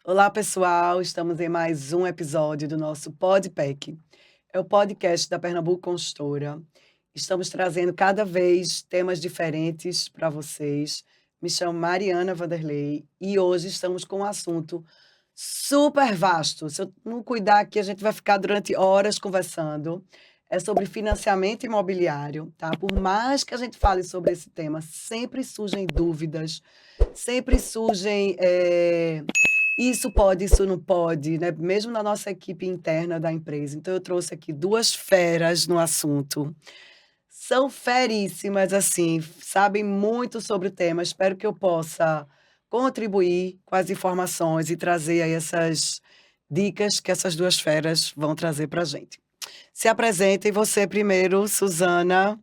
Olá, pessoal. Estamos em mais um episódio do nosso Podpack. É o podcast da Pernambuco Consultora. Estamos trazendo cada vez temas diferentes para vocês. Me chamo Mariana Vanderlei e hoje estamos com um assunto super vasto. Se eu não cuidar aqui, a gente vai ficar durante horas conversando. É sobre financiamento imobiliário, tá? Por mais que a gente fale sobre esse tema, sempre surgem dúvidas, sempre surgem isso pode, isso não pode, né? Mesmo na nossa equipe interna da empresa. Então, eu trouxe aqui duas feras no assunto. São feríssimas, assim, sabem muito sobre o tema. Espero que eu possa contribuir com as informações e trazer aí essas dicas que essas duas feras vão trazer para a gente. Se apresentem você primeiro, Suzana.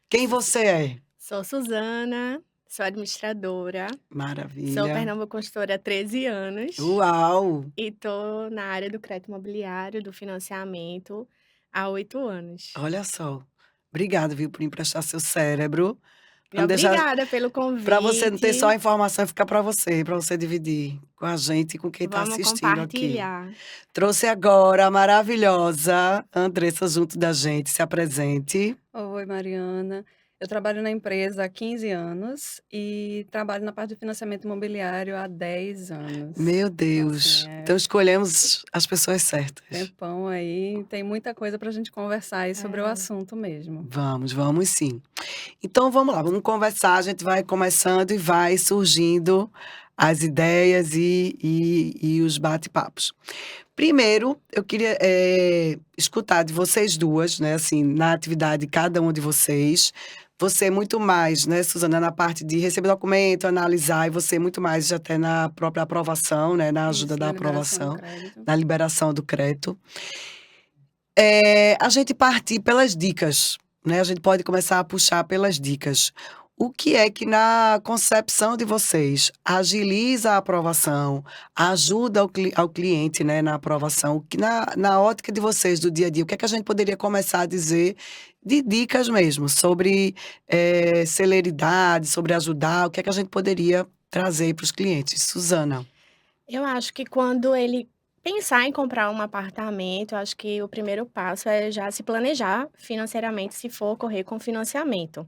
Quem você é? Sou Suzana, sou administradora, sou Maravilha. Pernambuco Consultora há 13 anos Uau! e estou na área do crédito imobiliário, do financiamento, há 8 anos. Olha só. Obrigada, viu, por emprestar seu cérebro. E Pra não deixar obrigada pelo para você não ter só a convite. informação e ficar para você dividir com a gente e com quem está Vamos assistindo aqui. compartilhar. Trouxe agora a maravilhosa Andressa junto da gente. Se apresente. Oi, Mariana. Eu trabalho na empresa há 15 anos e trabalho na parte de financiamento imobiliário há 10 anos. Meu Então, Deus. assim, Então escolhemos as pessoas certas. tempão aí, tem muita coisa para a gente conversar aí sobre o assunto mesmo. Vamos sim. Então vamos lá, vamos conversar. A gente vai começando e vai surgindo as ideias e os bate-papos. Primeiro, eu queria escutar de vocês duas, né, assim, na atividade de cada um de vocês. Você muito mais, né, Suzana, na parte de receber documento, analisar, e você muito mais até na própria aprovação, né, na ajuda Isso, da na liberação do aprovação, crédito. na liberação do crédito. A gente partir pelas dicas, né? A gente pode começar a puxar pelas dicas. O que é que, na concepção de vocês, agiliza a aprovação, ajuda ao cliente, né, na aprovação? O que na ótica de vocês, do dia a dia, o que é que a gente poderia começar a dizer de dicas mesmo, sobre celeridade, sobre ajudar, o que é que a gente poderia trazer para os clientes? Suzana. Eu acho que quando ele pensar em comprar um apartamento, eu acho que o primeiro passo é já se planejar financeiramente, se for ocorrer com financiamento.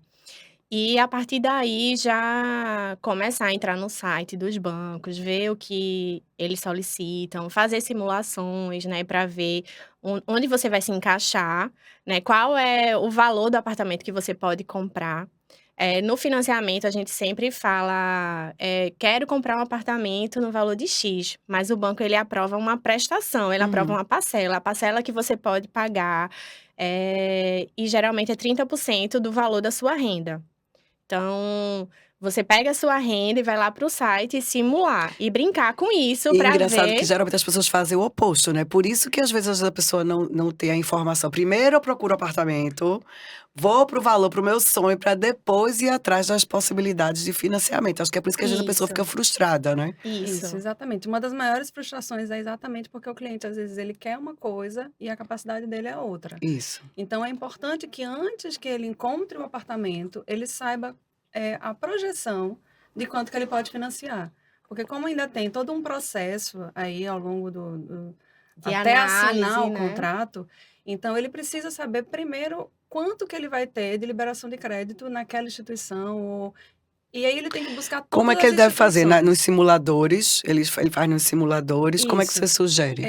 E a partir daí já começar a entrar no site dos bancos, ver o que eles solicitam, fazer simulações, né, para ver onde você vai se encaixar, né, qual é o valor do apartamento que você pode comprar. No financiamento a gente sempre fala, quero comprar um apartamento no valor de X, mas o banco ele aprova uma prestação, ele aprova Uhum. uma parcela, a parcela que você pode pagar, e geralmente é 30% do valor da sua renda. Então, você pega a sua renda e vai lá para o site simular e brincar com isso E para engraçado que ver. geralmente as pessoas fazem o oposto, né? Por isso que às vezes a pessoa não tem a informação. Primeiro eu procuro apartamento, vou pro valor, pro meu sonho, para depois ir atrás das possibilidades de financiamento. Acho que é por isso que às vezes a pessoa Isso, fica frustrada, né? Isso, isso. exatamente. Uma das maiores frustrações é exatamente porque o cliente, às vezes, ele quer uma coisa e a capacidade dele é outra. Isso. Então, é importante que antes que ele encontre o apartamento, ele saiba a projeção de quanto que ele pode financiar. Porque como ainda tem todo um processo aí ao longo De até assinar análise, o né? contrato, então ele precisa saber primeiro quanto que ele vai ter de liberação de crédito naquela instituição. E aí ele tem que buscar Como é todas que as ele deve fazer? Nos instituições. simuladores? Ele faz nos simuladores? Como é que você Isso. sugere?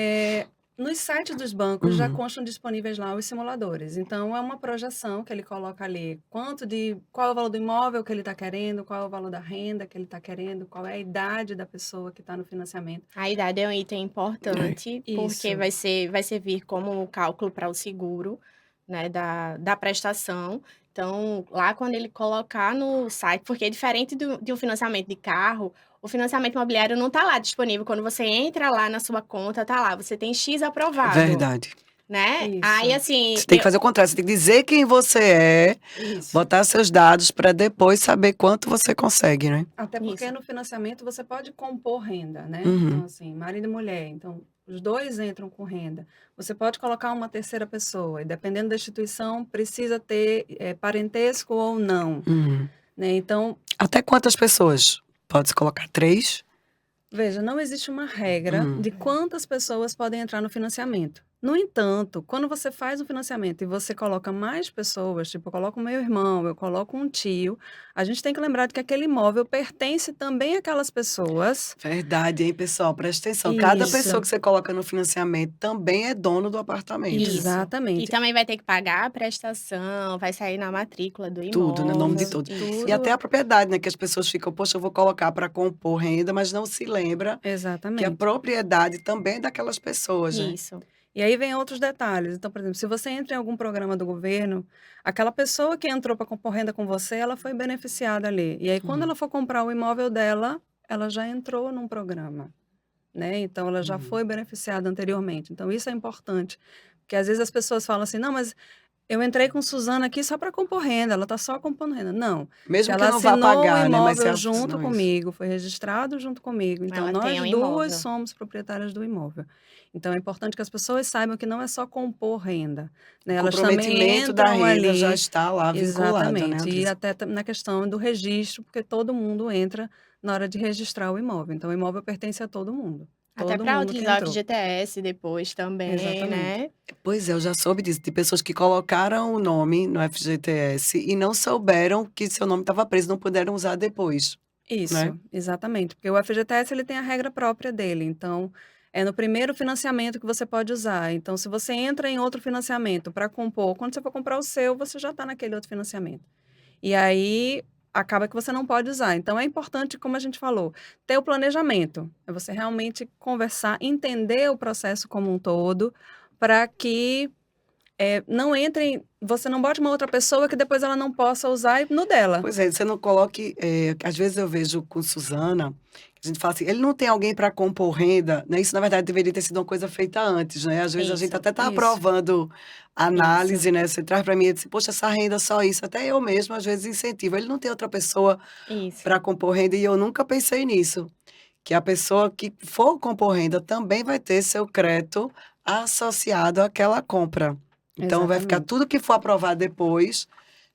Nos sites dos bancos já Uhum. constam disponíveis lá os simuladores. Então, é uma projeção que ele coloca ali, qual é o valor do imóvel que ele está querendo, qual é o valor da renda que ele está querendo, qual é a idade da pessoa que está no financiamento. A idade é um item importante, porque Isso. vai servir como cálculo para o seguro, né, da prestação. Então, lá quando ele colocar no site, porque é diferente de um financiamento de carro, o financiamento imobiliário não está lá disponível. Quando você entra lá na sua conta, tá lá, você tem X aprovado, Verdade. né? Aí, Isso. assim, Você tem que fazer o contrário, você tem que dizer quem você é, Isso. botar seus dados para depois saber quanto você consegue, né? Até porque Isso. no financiamento você pode compor renda, né? Uhum. Então, assim, marido e mulher. Então, os dois entram com renda. Você pode colocar uma terceira pessoa, e dependendo da instituição, precisa ter parentesco ou não. Uhum. né? Então, Até quantas pessoas? Pode-se colocar 3? veja, não existe uma regra de quantas pessoas podem entrar no financiamento. No entanto, quando você faz um financiamento e você coloca mais pessoas, tipo, eu coloco o meu irmão, eu coloco um tio, a gente tem que lembrar de que aquele imóvel pertence também àquelas pessoas. Verdade, hein, pessoal? Presta atenção. Cada Isso, pessoa que você coloca no financiamento também é dono do apartamento, né? Isso. E exatamente. também vai ter que pagar a prestação, vai sair na matrícula do Tudo, né? Nome de imóvel. todos. Isso. E até Tudo, a propriedade, né? Que as pessoas ficam, poxa, eu vou colocar para compor renda, mas não se lembra que a exatamente. propriedade também é daquelas pessoas, né? Isso. E aí vem outros detalhes. Então, por exemplo, se você entra em algum programa do governo, aquela pessoa que entrou para compor renda com você, ela foi beneficiada ali. E aí, quando Uhum. ela for comprar o imóvel dela, ela já entrou num programa, né? Então, ela já Uhum. foi beneficiada anteriormente. Então, isso é importante. Porque às vezes as pessoas falam assim, não, mas eu entrei com Suzana aqui só para compor renda, ela está só compondo renda. Não. Se Mesmo que ela não vá assinou o pagar, né? Mas se imóvel ela junto assinou isso. comigo, foi registrado junto comigo, então Ela tem nós um duas imóvel. somos proprietárias do imóvel. Então é importante que as pessoas saibam que não é só compor renda, O né? Elas também comprometimento da entram renda já ali, está lá vinculado, né, exatamente, e Andressa? até na questão do registro, porque todo mundo entra na hora de registrar o imóvel. Então o imóvel pertence a todo mundo. Até Todo para mundo que utilizar o entrou. FGTS depois também, Exatamente. né? Pois é, eu já soube disso, de pessoas que colocaram o nome no FGTS e não souberam que seu nome estava preso, não puderam usar depois, né? Isso, exatamente, porque o FGTS ele tem a regra própria dele, então é no primeiro financiamento que você pode usar. Então, se você entra em outro financiamento para compor, quando você for comprar o seu, você já está naquele outro financiamento. E aí acaba que você não pode usar. Então, é importante, como a gente falou, ter o planejamento. É você realmente conversar, entender o processo como um todo, para que não entre, você não bote uma outra pessoa que depois ela não possa usar no dela. Pois é, você não coloque. Às vezes eu vejo com Suzana, a gente fala assim, ele não tem alguém para compor renda, né? Isso, na verdade, deveria ter sido uma coisa feita antes, né? Às vezes a gente Isso, até está Isso, aprovando a isso, análise, né? Você traz para mim e diz, poxa, essa renda só isso. Até eu mesmo, às vezes, incentivo. Ele não tem outra pessoa isso. para compor renda e eu nunca pensei nisso. Que a pessoa que for compor renda também vai ter seu crédito associado àquela compra. Então, vai ficar exatamente. tudo que for aprovado depois,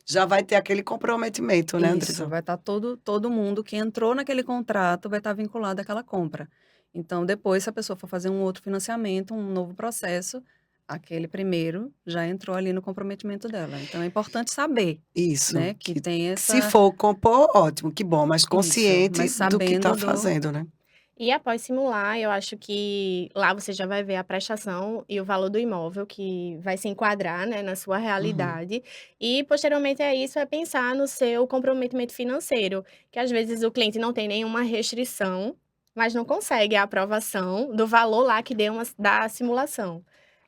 já vai ter aquele comprometimento, né, Isso, Andressa? vai estar todo mundo que entrou naquele contrato vai estar vinculado àquela compra. Então, depois, se a pessoa for fazer um outro financiamento, um novo processo, aquele primeiro já entrou ali no comprometimento dela. Então, é importante saber, Isso. né, que tem Que se essa for compor, ótimo, que bom, mas isso, consciente mas do que está sabendo do fazendo, né? E após simular, eu acho que lá você já vai ver a prestação e o valor do imóvel que vai se enquadrar, né, na sua Uhum. realidade. E posteriormente a isso é pensar no seu comprometimento financeiro, que às vezes o cliente não tem nenhuma restrição, mas não consegue a aprovação do valor lá que deu da simulação.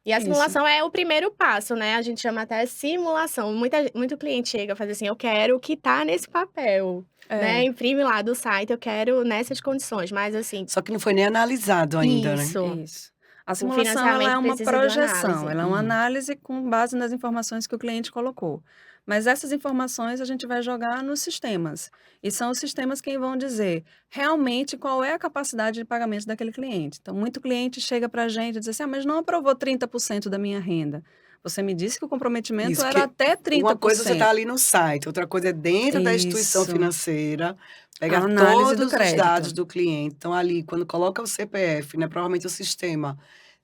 E a isso. simulação é o primeiro passo, né? A gente chama até simulação. Muito cliente chega e faz assim: eu quero o que tá nesse papel, né? É, Imprime lá do site, eu quero nessas condições. Mas assim, Só que não foi nem analisado ainda, né? isso. isso. A O simulação, ela é financiamento uma precisa de uma projeção, análise. ela é uma Uhum. análise com base nas informações que o cliente colocou. Mas essas informações a gente vai jogar nos sistemas. E são os sistemas quem vão dizer realmente qual é a capacidade de pagamento daquele cliente. Então, muito cliente chega para a gente e diz assim, mas não aprovou 30% da minha renda. Você me disse que o comprometimento Isso, era porque até uma coisa você está 30%. ali no site, outra coisa é dentro da instituição Isso, financeira, a pegar análise do todos os dados crédito. do cliente. Então, ali, quando coloca o CPF, né, provavelmente o sistema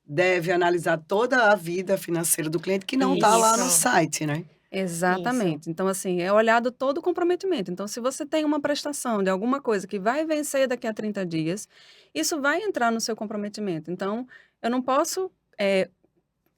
deve analisar toda a vida financeira do cliente que não está lá Isso. no Isso, site, né? isso, Exatamente. Então, assim, é olhado todo o comprometimento. Então, se você tem uma prestação de alguma coisa que vai vencer daqui a 30 dias, isso vai entrar no seu comprometimento. Então, eu não posso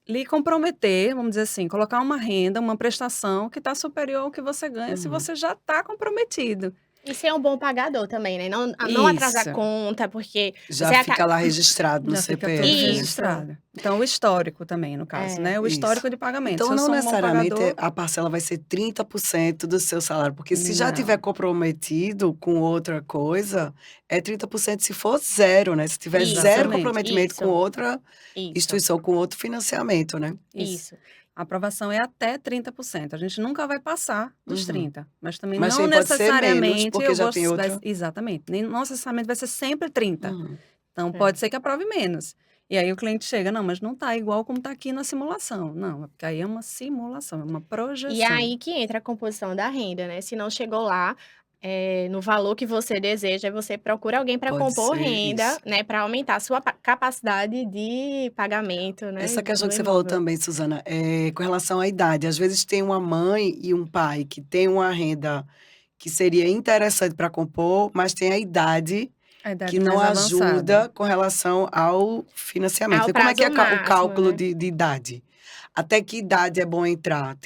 lhe comprometer, vamos dizer assim, colocar uma renda, uma prestação que está superior ao que você ganha se Uhum. você já está comprometido. e ser um bom pagador também, né? Não atrasar Isso. conta, porque Já você fica lá registrado no Já fica tudo CPF, né? Isso, registrado. Então, o histórico também, no caso, é, né? O Isso. histórico de pagamento. Se Então, eu não sou um bom necessariamente pagador, a parcela vai ser 30% do seu salário, porque se já tiver não. comprometido com outra coisa, é 30% se for zero, né? Se tiver zero isso, Exatamente. comprometimento com outra isso, instituição, com outro financiamento, né? Isso. isso. A aprovação é até 30%. A gente nunca vai passar dos Uhum. 30%. Mas também Mas não também pode ser menos, necessariamente porque eu já vou. tem outra. Exatamente. Nem, não necessariamente vai ser sempre 30%. Uhum. Então, É. pode ser que aprove menos. E aí o cliente chega, não, mas não está igual como está aqui na simulação. Não, é porque aí é uma simulação, é uma E projeção. aí que entra a composição da renda, né? Se não chegou lá, no valor que você deseja, você procura alguém para Pode compor ser renda, isso. né, para aumentar a sua capacidade de pagamento, né, Essa questão do que você falou imóvel. também, Suzana, com relação à idade. Às vezes tem uma mãe e um pai que tem uma renda que seria interessante para compor, mas tem a idade A que idade não mais avançada. ajuda com relação ao financiamento. Ah, o E como é que prazo é o máximo, cálculo né. de idade? Até que idade é bom entrar?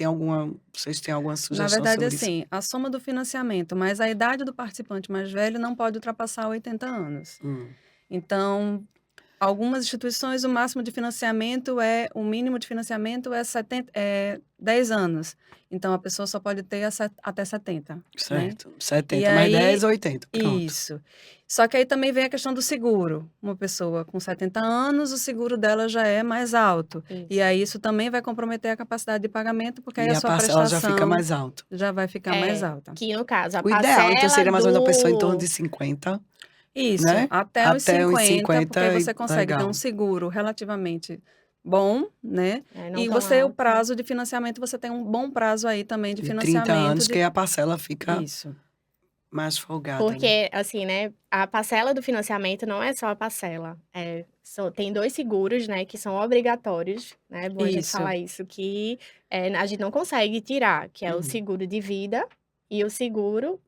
Vocês têm alguma Na sugestão verdade, sobre isso? assim, a soma do financiamento, mais a idade do participante mais velho não pode ultrapassar 80 anos. Hum, Então, algumas instituições, o mínimo de financiamento é 10 anos. Então, a pessoa só pode ter até 70, né? certo. E 70 mais 10, aí, 80. Pronto. isso. Só que aí também vem a questão do seguro. Uma pessoa com 70 anos, o seguro dela já é mais alto. E Isso. aí isso também vai comprometer a capacidade de pagamento, porque aí E a a sua parcela já fica prestação mais alta. já vai ficar mais É, alta. que no caso, a O ideal, então, parcela seria mais ou menos uma pessoa em torno do de 50, Isso, né? até os Até uns 50, porque aí 50, você consegue ter um legal. seguro relativamente bom, né? não E tão o alto, né. prazo de financiamento, você tem um bom prazo aí também de De 30 financiamento anos, que de aí a parcela fica isso. mais folgada, né? Porque, assim, né, a parcela do financiamento não é só a parcela, tem 2 seguros, né, que são obrigatórios, né, é bom a gente Isso. falar isso, que, a gente não consegue tirar, que é o Uhum. seguro de vida e o seguro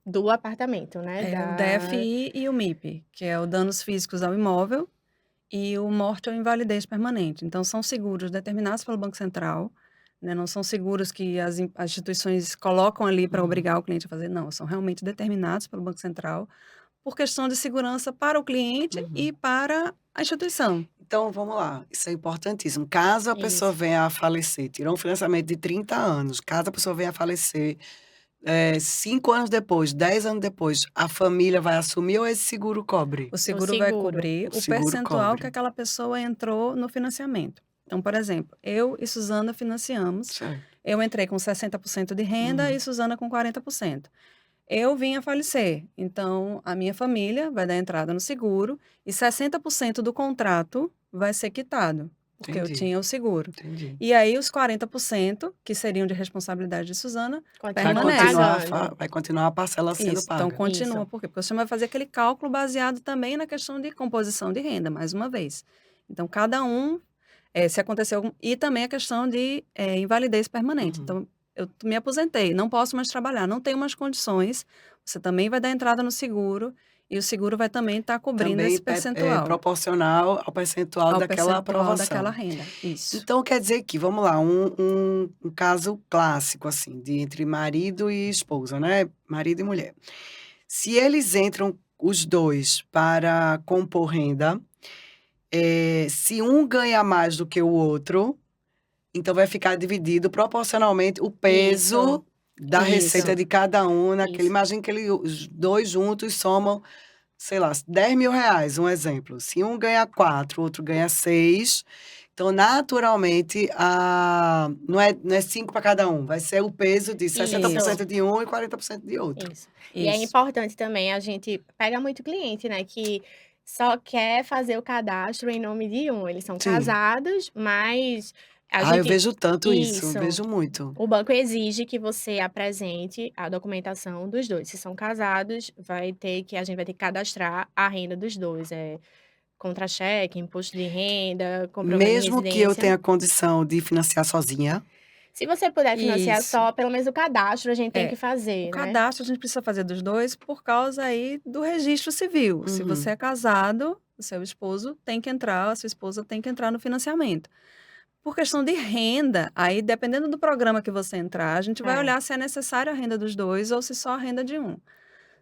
do apartamento, né, É o da DFI e o MIP, que é o danos físicos ao imóvel e o morte ou invalidez permanente. Então, são seguros determinados pelo Banco Central, né? Não são seguros que as instituições colocam ali para Uhum. obrigar o cliente a fazer, não, são realmente determinados pelo Banco Central por questão de segurança para o cliente Uhum. e para a instituição. Então, vamos lá. Isso é importantíssimo. Caso a pessoa isso. venha a falecer, tirou um financiamento de 30 anos, caso a pessoa venha a falecer 5 anos depois, 10 anos depois, a família vai assumir ou esse seguro cobre? O O seguro vai seguro. cobrir O o seguro percentual que cobre. aquela pessoa entrou no financiamento. Então, por exemplo, eu e Suzana financiamos. Certo. Eu entrei com 60% de renda Uhum. e Suzana com 40%. Eu vim a falecer, então a minha família vai dar entrada no seguro e 60% do contrato vai ser quitado, porque eu Entendi, tinha o seguro. entendi. E aí os 40%, que seriam de responsabilidade de Suzana, Vai Continua permanecem. pagando. vai continuar a parcela sendo Isso, então paga. continua. Isso. Por quê? Porque você vai fazer aquele cálculo baseado também na questão de composição de renda, mais uma vez. Então, cada um, se acontecer algum. E também a questão de invalidez permanente. Uhum. Então, eu me aposentei, não posso mais trabalhar, não tenho mais condições. Você também vai dar entrada no seguro e o seguro vai também estar cobrindo Também esse percentual, proporcional ao percentual ao daquela percentual daquela aprovação. renda. Isso. Então, quer dizer que, vamos lá, um caso clássico, assim, entre marido e esposa, né? Marido e mulher. Se eles entram, os dois, para compor renda, se um ganha mais do que o outro, então vai ficar dividido proporcionalmente o peso Isso. da receita Isso. de cada um naquele. Isso. Imagina que os dois juntos somam, sei lá, 10 mil reais, um exemplo. Se um ganha 4, o outro ganha 6, então naturalmente não é 5 para cada um, vai ser o peso de 60% Isso. de um e 40% de outro. Isso. E é Isso. importante também, a gente pega muito cliente, né, que só quer fazer o cadastro em nome de um. Eles são Sim. casados, mas a Ah, eu gente vejo tanto isso, isso. vejo muito. O banco exige que você apresente a documentação dos 2. Se são casados, a gente vai ter que cadastrar a renda dos 2, contra-cheque, imposto de renda, comprovante de Mesmo que eu residência. tenha condição de financiar sozinha, Se você puder financiar Isso. só, pelo menos o cadastro a gente tem que O fazer, né. cadastro a gente precisa fazer dos dois por causa aí do registro civil. Se Uhum. você é casado, o seu esposo tem que entrar, a sua esposa tem que entrar no financiamento. Por questão de renda, aí dependendo do programa que você entrar, a gente vai É. olhar se é necessária a renda dos dois ou se só a renda de um.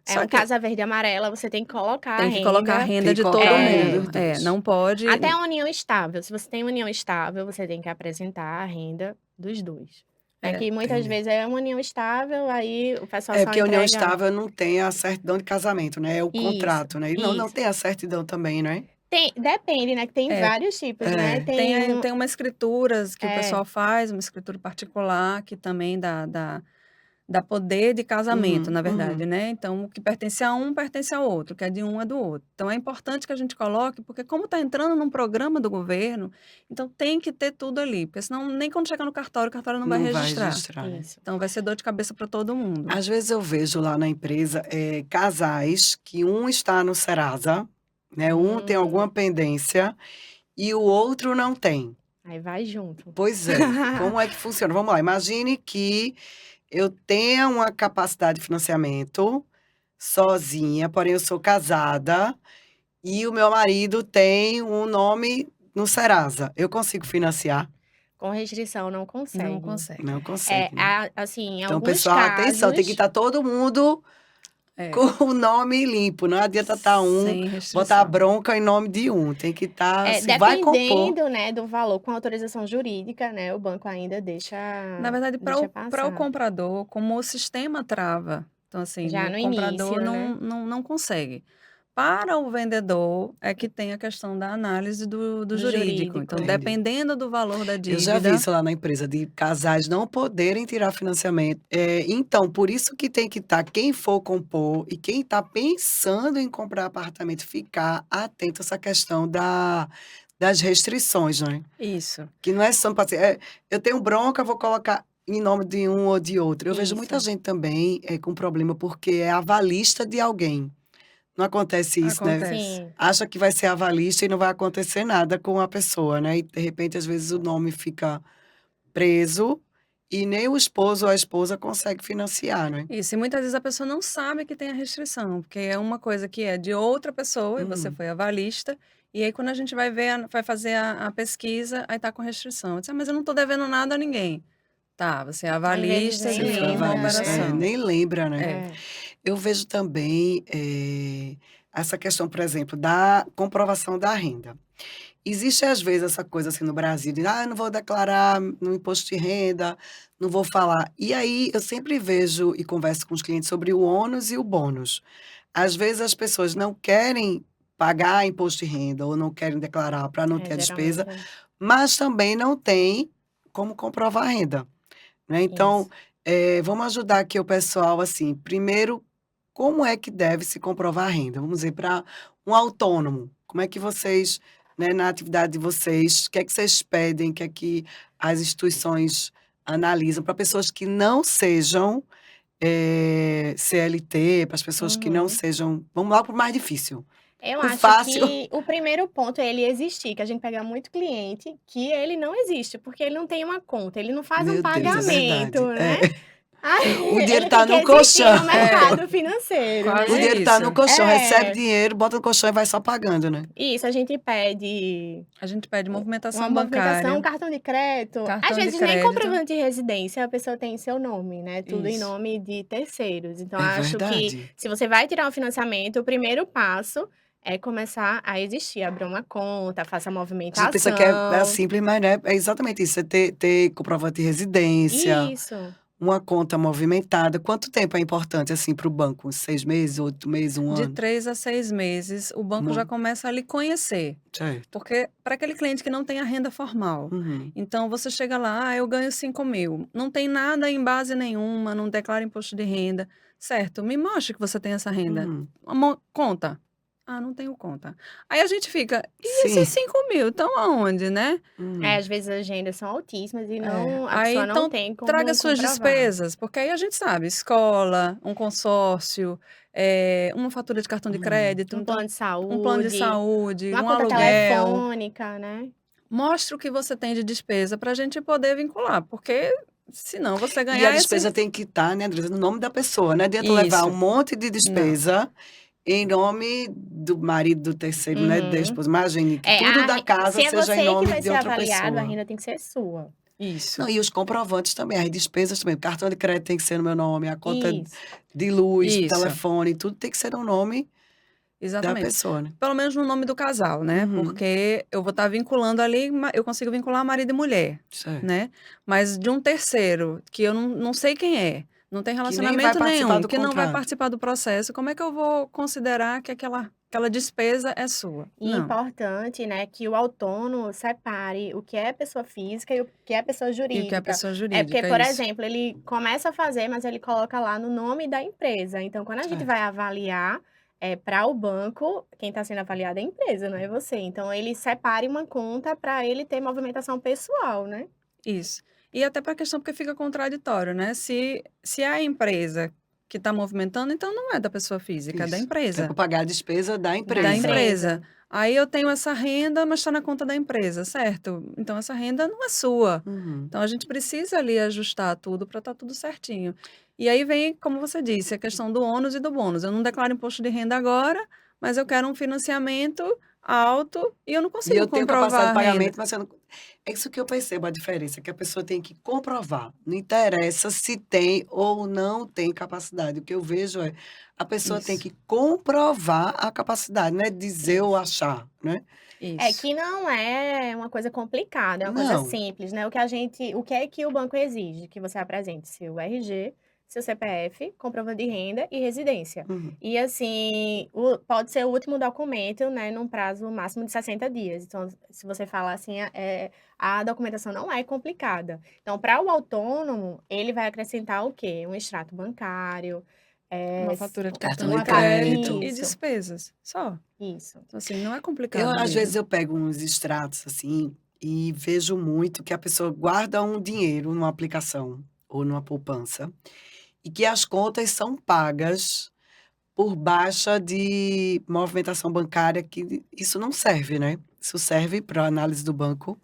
É Só um que casa verde e amarela, você tem que colocar a tem que colocar a renda. renda tem de que colocar todo a renda mundo. dos dois. Não pode. Até a união estável. Se você tem união estável, você tem que apresentar a renda dos 2. É É, que muitas entendi. vezes é uma união estável, aí o pessoal É só porque a união entrega estável não tem a certidão de casamento, né? É o isso, contrato, né? E não isso. tem a certidão também, não é? Depende, né, que tem É, vários tipos, né. É. tem uma escritura que o É, pessoal faz, uma escritura particular, que também dá poder de casamento, Uhum, na uhum. verdade, né? Então, o que pertence a um pertence ao outro, o que é de um é do outro. Então, é importante que a gente coloque, porque como está entrando num programa do governo, então tem que ter tudo ali, porque senão nem quando chegar no cartório, o cartório não vai Não vai registrar. registrar, né? Isso. Então, vai ser dor de cabeça para todo mundo. Às vezes eu vejo lá na empresa, casais que um está no Serasa, né, um tem alguma Hum, pendência e o outro não tem. aí vai junto. Pois é, como é que funciona? Vamos lá, imagine que eu tenha uma capacidade de financiamento sozinha, porém eu sou casada e o meu marido tem um nome no Serasa. Eu consigo financiar? Com restrição não Não consegue. consegue. Não consegue, né? Assim, em Então, alguns pessoal, atenção, tem que casos, estar todo mundo É, com o nome limpo. Não adianta estar um, sem botar a restrição. bronca em nome de um. Tem que estar, se vai compor. dependendo, né, do valor, com autorização jurídica, né, o banco ainda deixa, Na verdade, para deixa o passar. comprador, como o sistema trava, então assim, Já o no comprador início, né? não consegue. Para o vendedor, é que tem a questão da análise do Do jurídico. jurídico. Então, Entendi. dependendo do valor da Eu já vi dívida, isso lá na empresa, de casais não poderem tirar financiamento. Então, por isso que tem que estar, quem for compor e quem está pensando em comprar apartamento, ficar atento a essa questão das restrições, né? isso, Que não é só para eu tenho bronca, vou colocar em nome de um ou de outro. Eu vejo muita Isso. gente também com problema porque é avalista de alguém. Não acontece isso, né? acontece. Sim. Acha que vai ser avalista e não vai acontecer nada com a pessoa, né? E de repente, às vezes, o nome fica preso e nem o esposo ou a esposa consegue financiar, né? Isso, e muitas vezes a pessoa não sabe que tem a restrição, porque é uma coisa que é de outra pessoa e você Uhum. foi avalista, e aí quando a gente vai ver, vai fazer a pesquisa, aí tá com restrição. Eu disse, mas eu não tô devendo nada a ninguém. Tá, você é Às vezes avalista nem Você de foi uma lembra, avalista, né? operação. nem lembra, né? É, É. Eu vejo também essa questão, por exemplo, da comprovação da renda. Existe, às vezes, essa coisa assim no Brasil, de eu não vou declarar no imposto de renda, não vou falar. E aí eu sempre vejo e converso com os clientes sobre o ônus e o bônus. Às vezes as pessoas não querem pagar imposto de renda ou não querem declarar para não ter a despesa, Geralmente é mas também não tem como comprovar a renda, né? Então, isso. vamos ajudar aqui o pessoal assim. Primeiro, como é que deve se comprovar a renda? Vamos dizer, para um autônomo, como é que vocês, né, na atividade de vocês, o que é que vocês pedem, o que é que as instituições analisam para pessoas que não sejam CLT, para as pessoas que não Uhum. sejam. Vamos lá para o mais difícil. Eu O acho fácil. que o primeiro ponto é ele existir, que a gente pega muito cliente que ele não existe, porque ele não tem uma conta, ele não faz um Meu Deus, é pagamento, verdade. né? Aí O dinheiro ele tem está que no existir colchão. no mercado financeiro, quase O né? dinheiro está no isso. colchão, recebe É, dinheiro, bota no colchão e vai só pagando, né? isso, a gente pede A gente pede uma movimentação movimentação, um bancária, cartão de crédito. Às cartão de vezes nem crédito, comprovante de residência, a pessoa tem seu nome, né? Tudo em isso. nome de terceiros. Então, É acho que verdade. se você vai tirar um financiamento, o primeiro passo é começar a existir, abrir uma conta, faça a A gente pensa que é movimentação. simples, mas né, é exatamente isso. Você ter comprovante de residência, Isso. uma conta movimentada. Quanto tempo é importante, assim, para o banco? Uns 6 meses, 8 meses, um De ano? 3 a 6 meses, o banco já Mu- começa a lhe conhecer. Certo. Porque para aquele cliente que não tem a renda formal. Uhum. Então, você chega lá, eu ganho 5.000. Não tem nada em base nenhuma, não declara imposto de renda. Certo, me mostre que você tem essa renda. Uhum. Conta. Ah, não tenho conta. Aí a gente fica, e esses Sim. 5.000 estão aonde, né? Uhum. Às vezes as agendas são altíssimas e É. não, a Aí, pessoa não então, tem traga como suas comprovar. despesas, porque aí a gente sabe, escola, um consórcio, uma fatura de cartão de Uhum. crédito, Um então, plano de um plano de saúde, saúde, uma um conta aluguel. telefônica, né? Mostre o que você tem de despesa para a gente poder vincular, porque senão você E a ganhar esse. despesa tem que estar, né, Andresa, no nome da pessoa. Não adianta eu levar um Isso. monte de Não. despesa em nome do marido, do terceiro, né, da Uhum. esposa. Imagine que tudo da casa Se é seja em você que nome vai de ser outra avaliado, a pessoa. renda tem que ser sua. Isso. Não, e os comprovantes também, as despesas também. O cartão de crédito tem que ser no meu nome, a conta Isso. de luz, Isso. telefone, tudo tem que ser no nome da Exatamente. pessoa, né? Pelo menos no nome do casal, né? Uhum. Porque eu vou estar vinculando ali, eu consigo vincular marido e mulher, Certo. né? Mas de um terceiro, que eu não sei quem é, não tem Que nem vai relacionamento participar nenhum, do que não vai contrato. participar do processo, como é que eu vou considerar que aquela despesa é sua? E Não. importante, né, que o autônomo separe o que é pessoa física e o que é pessoa E o que é jurídica. pessoa É porque, jurídica, por isso. exemplo, ele começa a fazer, mas ele coloca lá no nome da empresa. Então, quando a gente Certo. vai avaliar, para o banco, quem está sendo avaliado é a empresa, não é você. Então, ele separe uma conta para ele ter movimentação pessoal, né? Isso. E até para a questão, porque fica contraditório, né? Se é a empresa que está movimentando, então não é da pessoa física, é da Isso. É empresa. para pagar a despesa da Da Da empresa. empresa. Aí eu tenho essa renda, mas está na conta da empresa, certo? Então essa renda não é sua. Uhum. Então a gente precisa ali ajustar tudo para estar tudo certinho. E aí vem, como você disse, a questão do ônus e do bônus. Eu não declaro imposto de renda agora, mas eu quero um financiamento alto e eu não E consigo eu tenho capacidade de comprovar a renda. pagamento, mas eu não... É isso que eu percebo a diferença, que a pessoa tem que comprovar. Não interessa se tem ou não tem capacidade. O que eu vejo é a pessoa tem Isso, que comprovar a capacidade, não é dizer ou Isso. achar, né? É isso. que não é uma coisa complicada, é uma coisa Não, simples, né? O que é que o banco exige? Que você apresente seu RG, seu CPF, comprovante de renda e residência. uhum, E assim, pode ser o último documento, né, num prazo máximo de 60 dias. Então, se você falar assim, a documentação não é complicada. Então, para o autônomo, ele vai acrescentar o quê? Um extrato bancário, Uma fatura de um cartão cartão de de uma crédito e isso, despesas. Só. isso. Então, assim, não é eu complicado às vezes mesmo. eu pego uns extratos assim e vejo muito que a pessoa guarda um dinheiro numa aplicação ou numa poupança e que as contas são pagas por baixa de movimentação bancária, que isso não serve, né? Isso serve para análise do banco.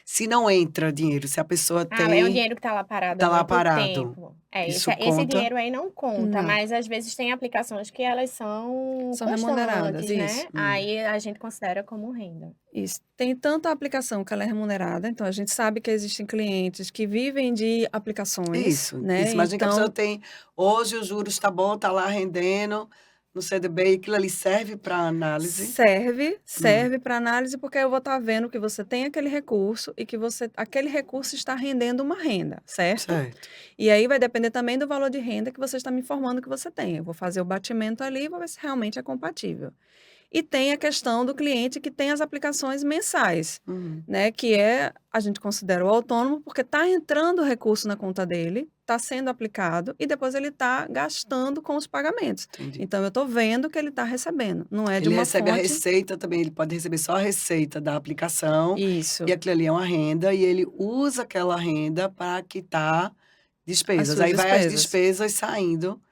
Se não entra dinheiro, se a pessoa Ah, é um tem, dinheiro que tá lá parado há tá lá muito parado, tempo. É, isso esse conta. dinheiro aí não conta, Não. mas às vezes tem aplicações que elas são São remuneradas, constantes, né? isso. Aí a gente considera como renda. Isso. Tem tanta aplicação que ela é remunerada, então a gente sabe que existem clientes que vivem de aplicações, Isso, né? isso. Imagina que a pessoa Então, tem, hoje os juros tá bom, tá lá rendendo no CDB, e aquilo ali serve para análise. serve, Hum, serve para análise, porque eu vou estar vendo que você tem aquele recurso e que aquele recurso está rendendo uma renda, certo? certo. E aí vai depender também do valor de renda que você está me informando que você tem. Eu vou fazer o batimento ali e vou ver se realmente é compatível. E tem a questão do cliente que tem as aplicações mensais, Uhum, né? Que a gente considera o autônomo, porque está entrando recurso na conta dele, está sendo aplicado e depois ele está gastando com os pagamentos. entendi. Então, eu estou vendo que ele está recebendo, não é de Ele uma recebe a fonte. receita também, ele pode receber só a receita da aplicação, e Isso, aquilo ali é uma renda, e ele usa aquela renda para quitar as despesas. suas Aí vai as despesas. despesas saindo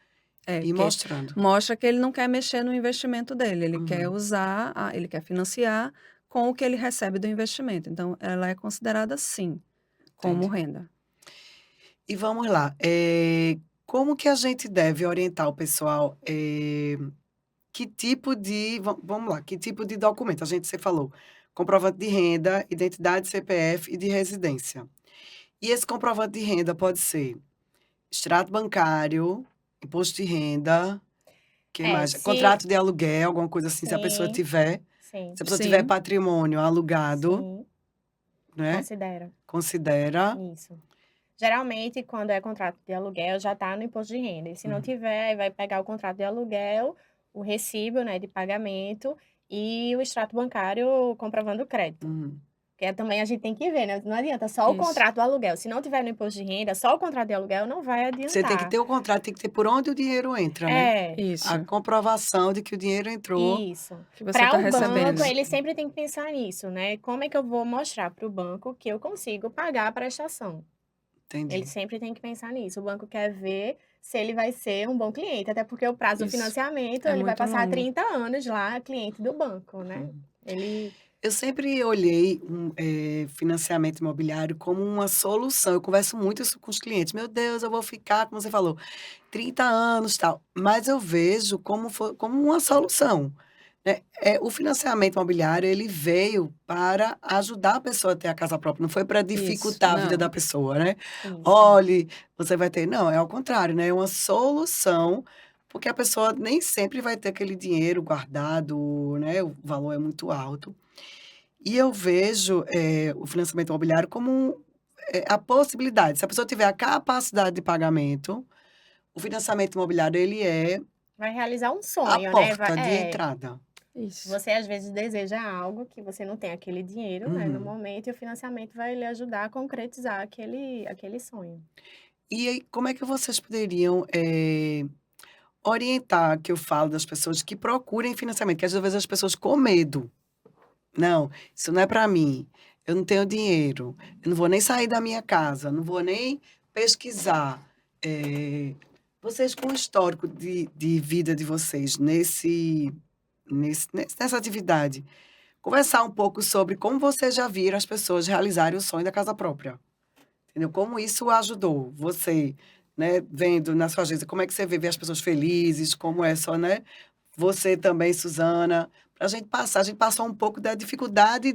e Que mostrando. mostra que ele não quer mexer no investimento dele, ele quer Uhum, usar, ele quer financiar com o que ele recebe do investimento. Então, ela é considerada sim como entendi. renda. E vamos lá, como que a gente deve orientar o pessoal, que tipo de vamos lá, que tipo de documento? Você falou, comprovante de renda, identidade, CPF e de residência. E esse comprovante de renda pode ser extrato bancário, imposto de renda, que É, mais? se Contrato de aluguel, alguma coisa assim, sim, sim, se a pessoa tiver Sim, patrimônio alugado, sim, né, considera. considera. Isso. Geralmente, quando é contrato de aluguel, já está no imposto de renda. E se não Uhum, tiver, aí vai pegar o contrato de aluguel, o recibo, né, de pagamento e o extrato bancário comprovando o crédito. uhum. Porque também a gente tem que ver, né? Não adianta só o isso. contrato do aluguel. Se não tiver no imposto de renda, só o contrato de aluguel não vai Você tem que adiantar. ter o contrato, tem que ter por onde o dinheiro entra, né? É, A Isso, comprovação de que o dinheiro entrou. isso. que você Para está o banco, recebendo. ele sempre tem que pensar nisso, né? Como é que eu vou mostrar para o banco que eu consigo pagar a prestação? Ele Entendi. sempre tem que pensar nisso. O banco quer ver se ele vai ser um bom cliente, até porque o prazo do Isso, financiamento, é ele vai muito passar longo. 30 anos lá, cliente do banco, né? Uhum. Ele Eu sempre olhei financiamento imobiliário como uma solução. Eu converso muito isso com os clientes. Meu Deus, eu vou ficar, como você falou, 30 anos, tal. Mas eu vejo como uma solução, né? O financiamento imobiliário, ele veio para ajudar a pessoa a ter a casa própria, não foi para Isso, dificultar a vida da não. pessoa, né? isso, Olhe, você vai ter. Não, é ao contrário, né? É uma solução, porque a pessoa nem sempre vai ter aquele dinheiro guardado, né? O valor é muito alto. E eu vejo, o financiamento imobiliário como a possibilidade, se a pessoa tiver a capacidade de pagamento, o financiamento imobiliário, ele é Vai realizar um a sonho, né? porta de entrada. Isso. Você às vezes deseja algo que você não tem aquele dinheiro, né, no Uhum. momento, e o financiamento vai lhe ajudar a concretizar aquele sonho. E aí, como é que vocês poderiam, orientar, que eu falo das pessoas que procurem financiamento? Que às vezes as pessoas com medo. Não, isso não é para mim. Eu não tenho dinheiro. Eu não vou nem sair da minha casa. Não vou nem pesquisar. Vocês, com o histórico de vida de vocês nessa atividade, conversar um pouco sobre como vocês já viram as pessoas realizarem o sonho da casa própria. Entendeu? Como isso ajudou você, né? Vendo na sua agência, como é que você vê as pessoas felizes, como é só, né? Você também, Suzana, para a gente passou um pouco da dificuldade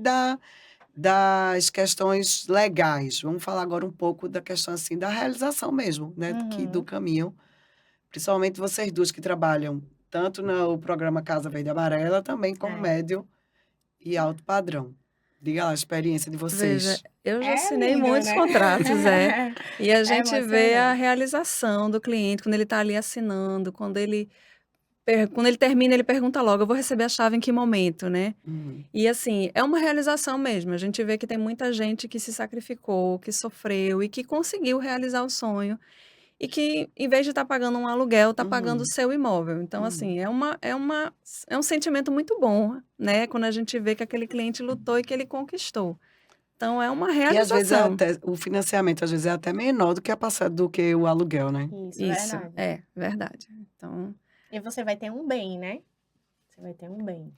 das questões legais. Vamos falar agora um pouco da questão, assim, da realização mesmo, né? Do Uhum. caminho. Principalmente vocês duas que trabalham tanto no programa Casa Verde e Amarela, também com É. médio e alto padrão. Diga lá a experiência de Veja, vocês. eu já É assinei lindo, muitos né? contratos, e a É gente vê a emocionante. realização do cliente quando ele está ali assinando, quando ele termina, ele pergunta logo: "Eu vou receber a chave em que momento?", né. Uhum. E assim, é uma realização mesmo, a gente vê que tem muita gente que se sacrificou, que sofreu e que conseguiu realizar o sonho, e que em vez de estar pagando um aluguel, está pagando o Uhum. seu imóvel. Então Uhum. assim, é um sentimento muito bom, né, quando a gente vê que aquele cliente lutou e que ele conquistou. Então é uma E às vezes realização. o financiamento, às vezes, é até menor do que a parcela do que o aluguel, né? Isso, Isso, verdade. é, verdade. Então, E você vai ter um bem, né? Você vai ter um bem.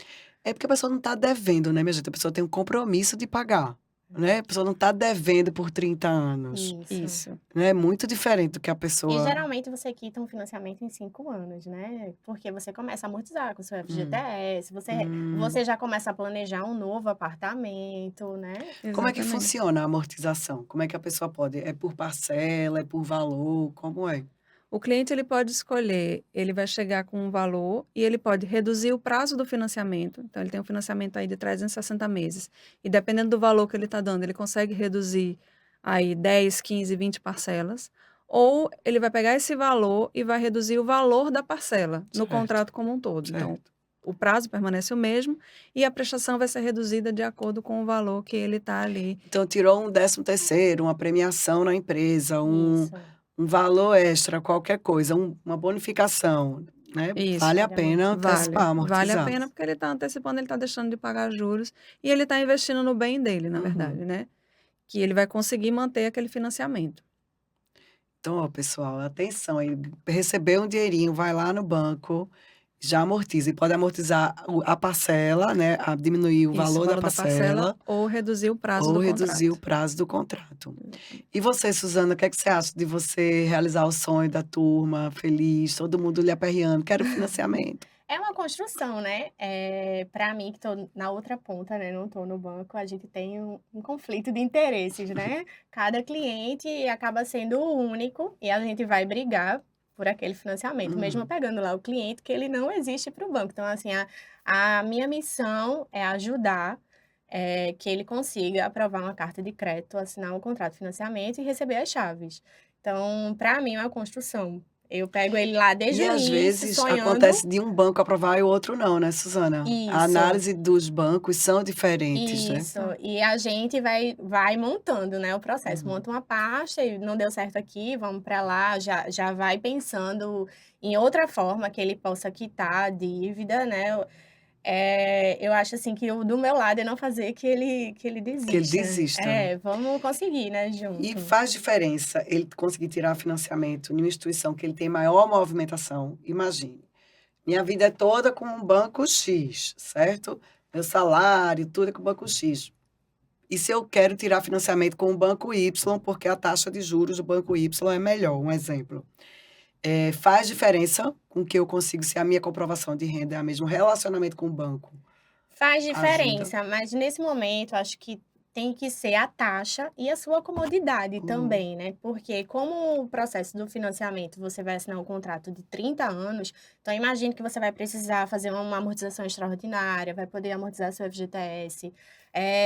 É porque a pessoa não está devendo, né, minha gente? A pessoa tem um compromisso de pagar, né? A pessoa não está devendo por 30 anos, Isso. isso. né? É muito diferente do que a E pessoa... geralmente você quita um financiamento em 5 anos, né? Porque você começa a amortizar com o seu Hum, FGTS, hum. você já começa a planejar um novo apartamento, né? Como é que Exatamente. funciona a amortização? Como é que a pessoa pode? É por parcela, é por valor? Como é? O cliente ele pode escolher, ele vai chegar com um valor e ele pode reduzir o prazo do financiamento. Então, ele tem um financiamento aí de 360 meses. E dependendo do valor que ele está dando, ele consegue reduzir aí 10, 15, 20 parcelas. Ou ele vai pegar esse valor e vai reduzir o valor da parcela no Certo, contrato como um todo. Então, certo. o prazo permanece o mesmo e a prestação vai ser reduzida de acordo com o valor que ele está ali. Então, tirou um 13º, uma premiação na empresa, Isso. um valor extra, qualquer coisa, uma bonificação, né? Isso. Vale a Vale pena antecipar, Vale a amortizar. pena porque ele está antecipando, ele está deixando de pagar juros e ele está investindo no bem dele, na Uhum. verdade, né? Que ele vai conseguir manter aquele financiamento. Então, ó, pessoal, atenção aí, receber um dinheirinho, vai lá no banco, já amortiza. E pode amortizar a parcela, né? Diminuir o Isso, o valor da valor da parcela parcela ou reduzir o prazo ou do reduzir o contrato. prazo do contrato. Exatamente. E você, Suzana, o que é que você acha de você realizar o sonho da turma, feliz, todo mundo lhe aperreando, quero financiamento? É uma construção, né? Para mim, que estou na outra ponta, né? Não estou no banco, a gente tem um conflito de interesses, né? Cada cliente acaba sendo único e a gente vai brigar por aquele financiamento, mesmo Uhum. pegando lá o cliente que ele não existe para o banco. Então, assim, a minha missão é ajudar que ele consiga aprovar uma carta de crédito, assinar um contrato de financiamento e receber as chaves. Então, para mim, é uma construção. Eu pego ele lá desde E o às início, vezes sonhando. acontece de um banco aprovar e o outro não, né, Suzana? A Isso, análise dos bancos são diferentes, né? isso. E a gente vai montando, né, o processo. Uhum. Monta uma pasta e não deu certo aqui, vamos para lá, já vai pensando em outra forma que ele possa quitar a dívida, né. Eu acho, assim, que o do meu lado é não fazer que ele Que ele desista. desista, né? Vamos conseguir, né, E junto. faz diferença ele conseguir tirar financiamento em uma instituição que ele tem maior movimentação. Imagine, minha vida é toda com um banco X, certo? Meu salário, tudo é com o banco X. E se eu quero tirar financiamento com o banco Y, porque a taxa de juros do banco Y é melhor, um exemplo. Faz diferença com que eu consigo, se a minha comprovação de renda é a mesma, relacionamento com o banco Faz ajuda. diferença, mas nesse momento acho que tem que ser a taxa e a sua comodidade Uhum. também, né? Porque como o processo do financiamento, você vai assinar um contrato de 30 anos, então imagino que você vai precisar fazer uma amortização extraordinária, vai poder amortizar seu FGTS,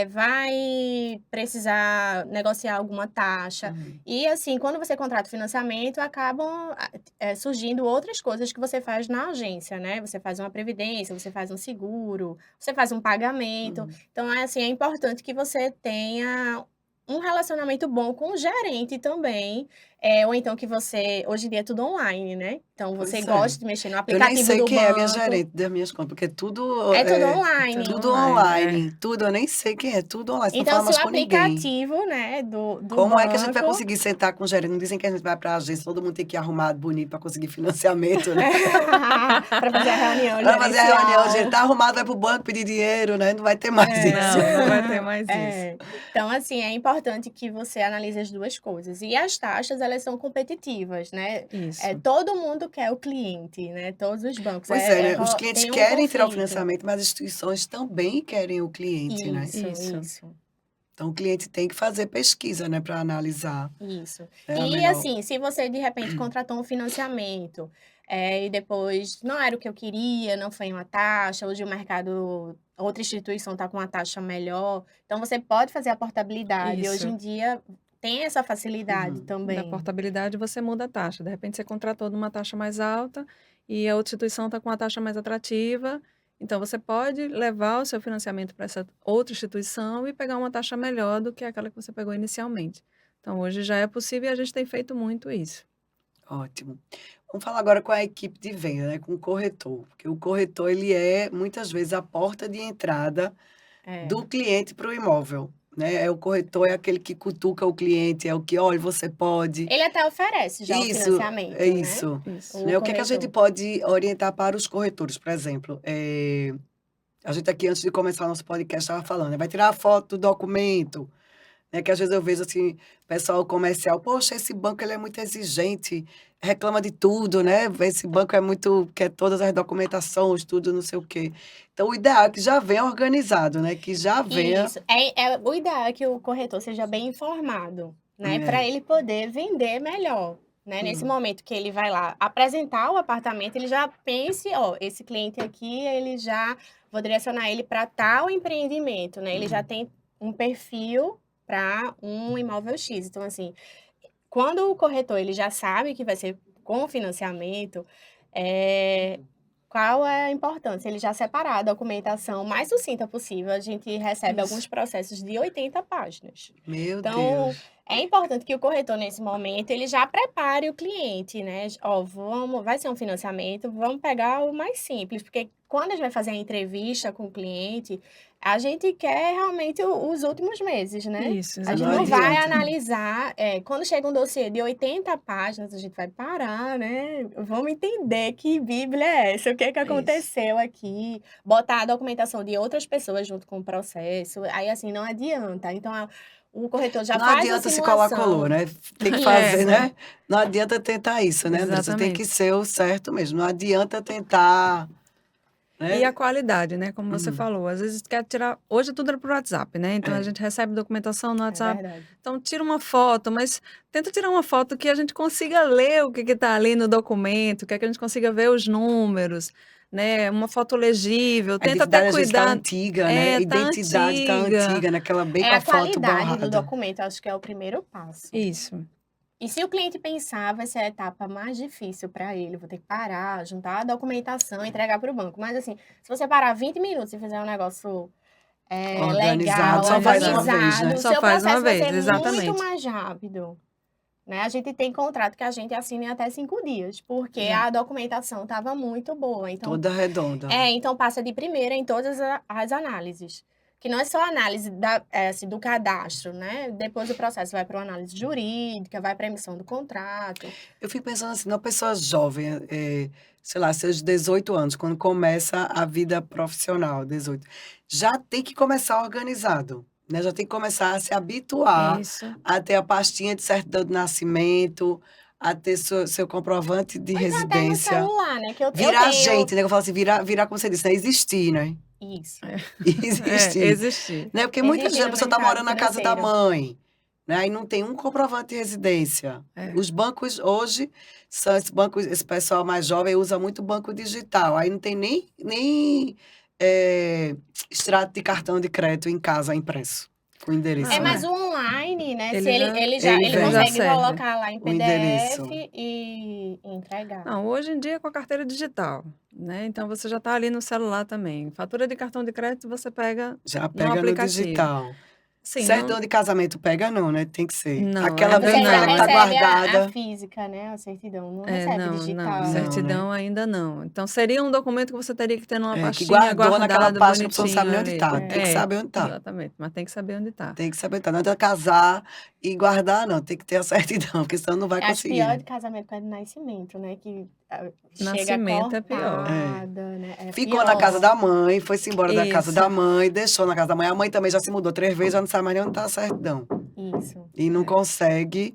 vai precisar negociar alguma taxa. E assim, quando você contrata o financiamento, acabam surgindo outras coisas que você faz na agência, né? Você faz uma previdência, você faz um seguro, você faz um pagamento. Então, assim, é importante que você tenha um relacionamento bom com o gerente também. Ou então que você... Hoje em dia é tudo online, né? Então, você Pois é. gosta de mexer no Eu nem aplicativo sei do quem é a minha banco. gerente das minhas contas, porque tudo É tudo é online. tudo online. Tudo, eu nem sei quem é, tudo online. Você não Então, fala se mais o com ninguém. aplicativo, né, do Como é que a gente vai banco... conseguir sentar com o gerente? Não dizem que a gente vai para a agência, todo mundo tem que ir arrumado, bonito, para conseguir financiamento, né? Para fazer a reunião Para fazer a reunião, gerencial. gente, tá arrumado, vai pro banco pedir dinheiro, né? Não vai ter mais isso. Não vai ter mais isso. Então, assim, é importante que você analise as duas coisas. E as taxas, elas são competitivas, né? Isso. Todo mundo quer o cliente, né? Todos os bancos. Pois é, né? Os clientes tem um querem tirar o conflito. financiamento, mas as instituições também querem o cliente, né? Isso. Então, o cliente tem que fazer pesquisa, né, para analisar. Isso. É a E melhor. assim, se você de repente contratou um financiamento e depois não era o que eu queria, não foi uma taxa, hoje o mercado, outra instituição está com uma taxa melhor, então você pode fazer a portabilidade. Isso. Hoje em dia tem essa facilidade Uhum. Da também. portabilidade, você muda a taxa. De repente, você contratou numa taxa mais alta e a outra instituição está com uma taxa mais atrativa. Então, você pode levar o seu financiamento para essa outra instituição e pegar uma taxa melhor do que aquela que você pegou inicialmente. Então, hoje já é possível e a gente tem feito muito isso. Ótimo. Vamos falar agora com a equipe de venda, né, com o corretor, porque o corretor ele é muitas vezes a porta de entrada do cliente para o imóvel, né? O corretor é aquele que cutuca o cliente, é o que, olha, você pode. Ele até oferece já o Isso, financiamento, é né? isso. Isso. Né? O que é que a gente corretor. pode orientar para os corretores, por exemplo? A gente aqui, antes de começar o nosso podcast, estava falando, né? Vai tirar a foto do documento, né? Que às vezes eu vejo assim, pessoal comercial, poxa, esse banco ele é muito exigente, reclama de tudo, né? Esse banco é muito, quer todas as documentações, tudo, não sei o quê. Então, o ideal é que já venha organizado, né? Que já venha. Isso. O ideal é que o corretor seja bem informado, né? É. Para ele poder vender melhor. Né? Nesse momento que ele vai lá apresentar o apartamento, ele já pense, ó, esse cliente aqui, ele já vou direcionar ele para tal empreendimento, né? Ele já tem um perfil para um imóvel X. Então, assim, quando o corretor ele já sabe que vai ser com financiamento, qual é a importância? Ele já separar a documentação mais sucinta possível. A gente recebe Isso. alguns processos de 80 páginas. Meu Então, Deus. é importante que o corretor, nesse momento, ele já prepare o cliente, né? Ó, vai ser um financiamento, vamos pegar o mais simples, porque quando a gente vai fazer a entrevista com o cliente, a gente quer realmente os últimos meses, né? Isso, A gente Não não vai adianta. analisar, quando chega um dossiê de 80 páginas, a gente vai parar, né? Vamos entender que Bíblia é essa, o que que aconteceu aqui, botar a documentação de outras pessoas junto com o processo, aí assim, não adianta. Então, o corretor já Não faz a adianta se colar colou, simulação. né? Tem que É, fazer, né? né? Não adianta tentar isso, né, Andressa? Tem que Exatamente. ser o certo mesmo. Não adianta tentar, E né? a qualidade, né? Como você falou, às vezes quer tirar. Hoje tudo é por WhatsApp, né? Então É. a gente recebe documentação no É WhatsApp. verdade. Então tira uma foto, mas tenta tirar uma foto que a gente consiga ler o que está ali no documento, que a gente consiga ver os números, né? Uma foto legível. A Tenta até identidade às vezes tá cuidar. antiga, né? A Tá identidade tá antiga. antiga, né? Aquela bem É com a a foto qualidade do borrada. documento, acho que é o primeiro passo. Isso. E se o cliente pensar, vai ser a etapa mais difícil para ele. Vou ter que parar, juntar a documentação, entregar para o banco. Mas assim, se você parar 20 minutos e fizer um negócio legal, Organizado, só faz uma vez, organizado, né? o Só seu faz uma processo vai vez, ser exatamente. muito mais rápido. Né? A gente tem contrato que a gente assina em até 5 dias, porque Já. a documentação estava muito boa. Então, Toda redonda. então passa de primeira em todas as análises. Que não é só a análise do cadastro, né? Depois o processo vai para uma análise jurídica, vai para a emissão do contrato. Eu fico pensando assim, uma pessoa jovem, sei lá, seus 18 anos, quando começa a vida profissional, 18, já tem que começar organizado, né? Já tem que começar a se habituar Isso. a ter a pastinha de certidão de nascimento, a ter seu comprovante de Até no residência. celular, né? Que eu Virar tenho... gente, né? Eu falo assim, virar como você disse, né? Existir, né? Isso. Existir. Existir. Né? Porque muitas Existir vezes a no pessoa está mercado morando na casa da financeiro. mãe, né? Aí não tem um comprovante de residência. Os bancos hoje, esse pessoal mais jovem usa muito banco digital. Aí não tem nem extrato de cartão de crédito em casa impresso, com endereço, É Ah, mais né? um online, né? Ele Se ele, já- ele já Ele ele vem. Já consegue serve. colocar lá em O endereço. PDF e entregar. Não, hoje em dia com a carteira digital, né? Então você já está ali no celular também. Fatura de cartão de crédito você pega Já no pega no aplicativo. digital. Sim, Certidão de casamento pega não, né? Tem que ser. Não, Aquela ainda Você vem ainda aquela que tá não. recebe a guardada. física, né? A certidão. Não É, recebe não, digital. Não, né? certidão ainda não. Então seria um documento que você teria que ter numa Que pastinha guardou naquela guardado pasta que a pessoa não sabe bonitinho nem onde ali. tá. Tem que É. saber onde tá. Exatamente, mas tem que saber onde está. Tem que saber onde tá. Não adianta casar e guardar, não. Tem que ter a certidão, porque senão não vai Eu acho pior conseguir. de casamento que é de nascimento, né? Que chega Nascimento é pior. cortada, né? É Ficou na casa pior. da mãe, foi-se embora da casa Isso, da mãe, deixou na casa da mãe. A mãe também já se mudou 3 vezes, já não sabe mais nem onde tá a certidão. Isso. E não é. consegue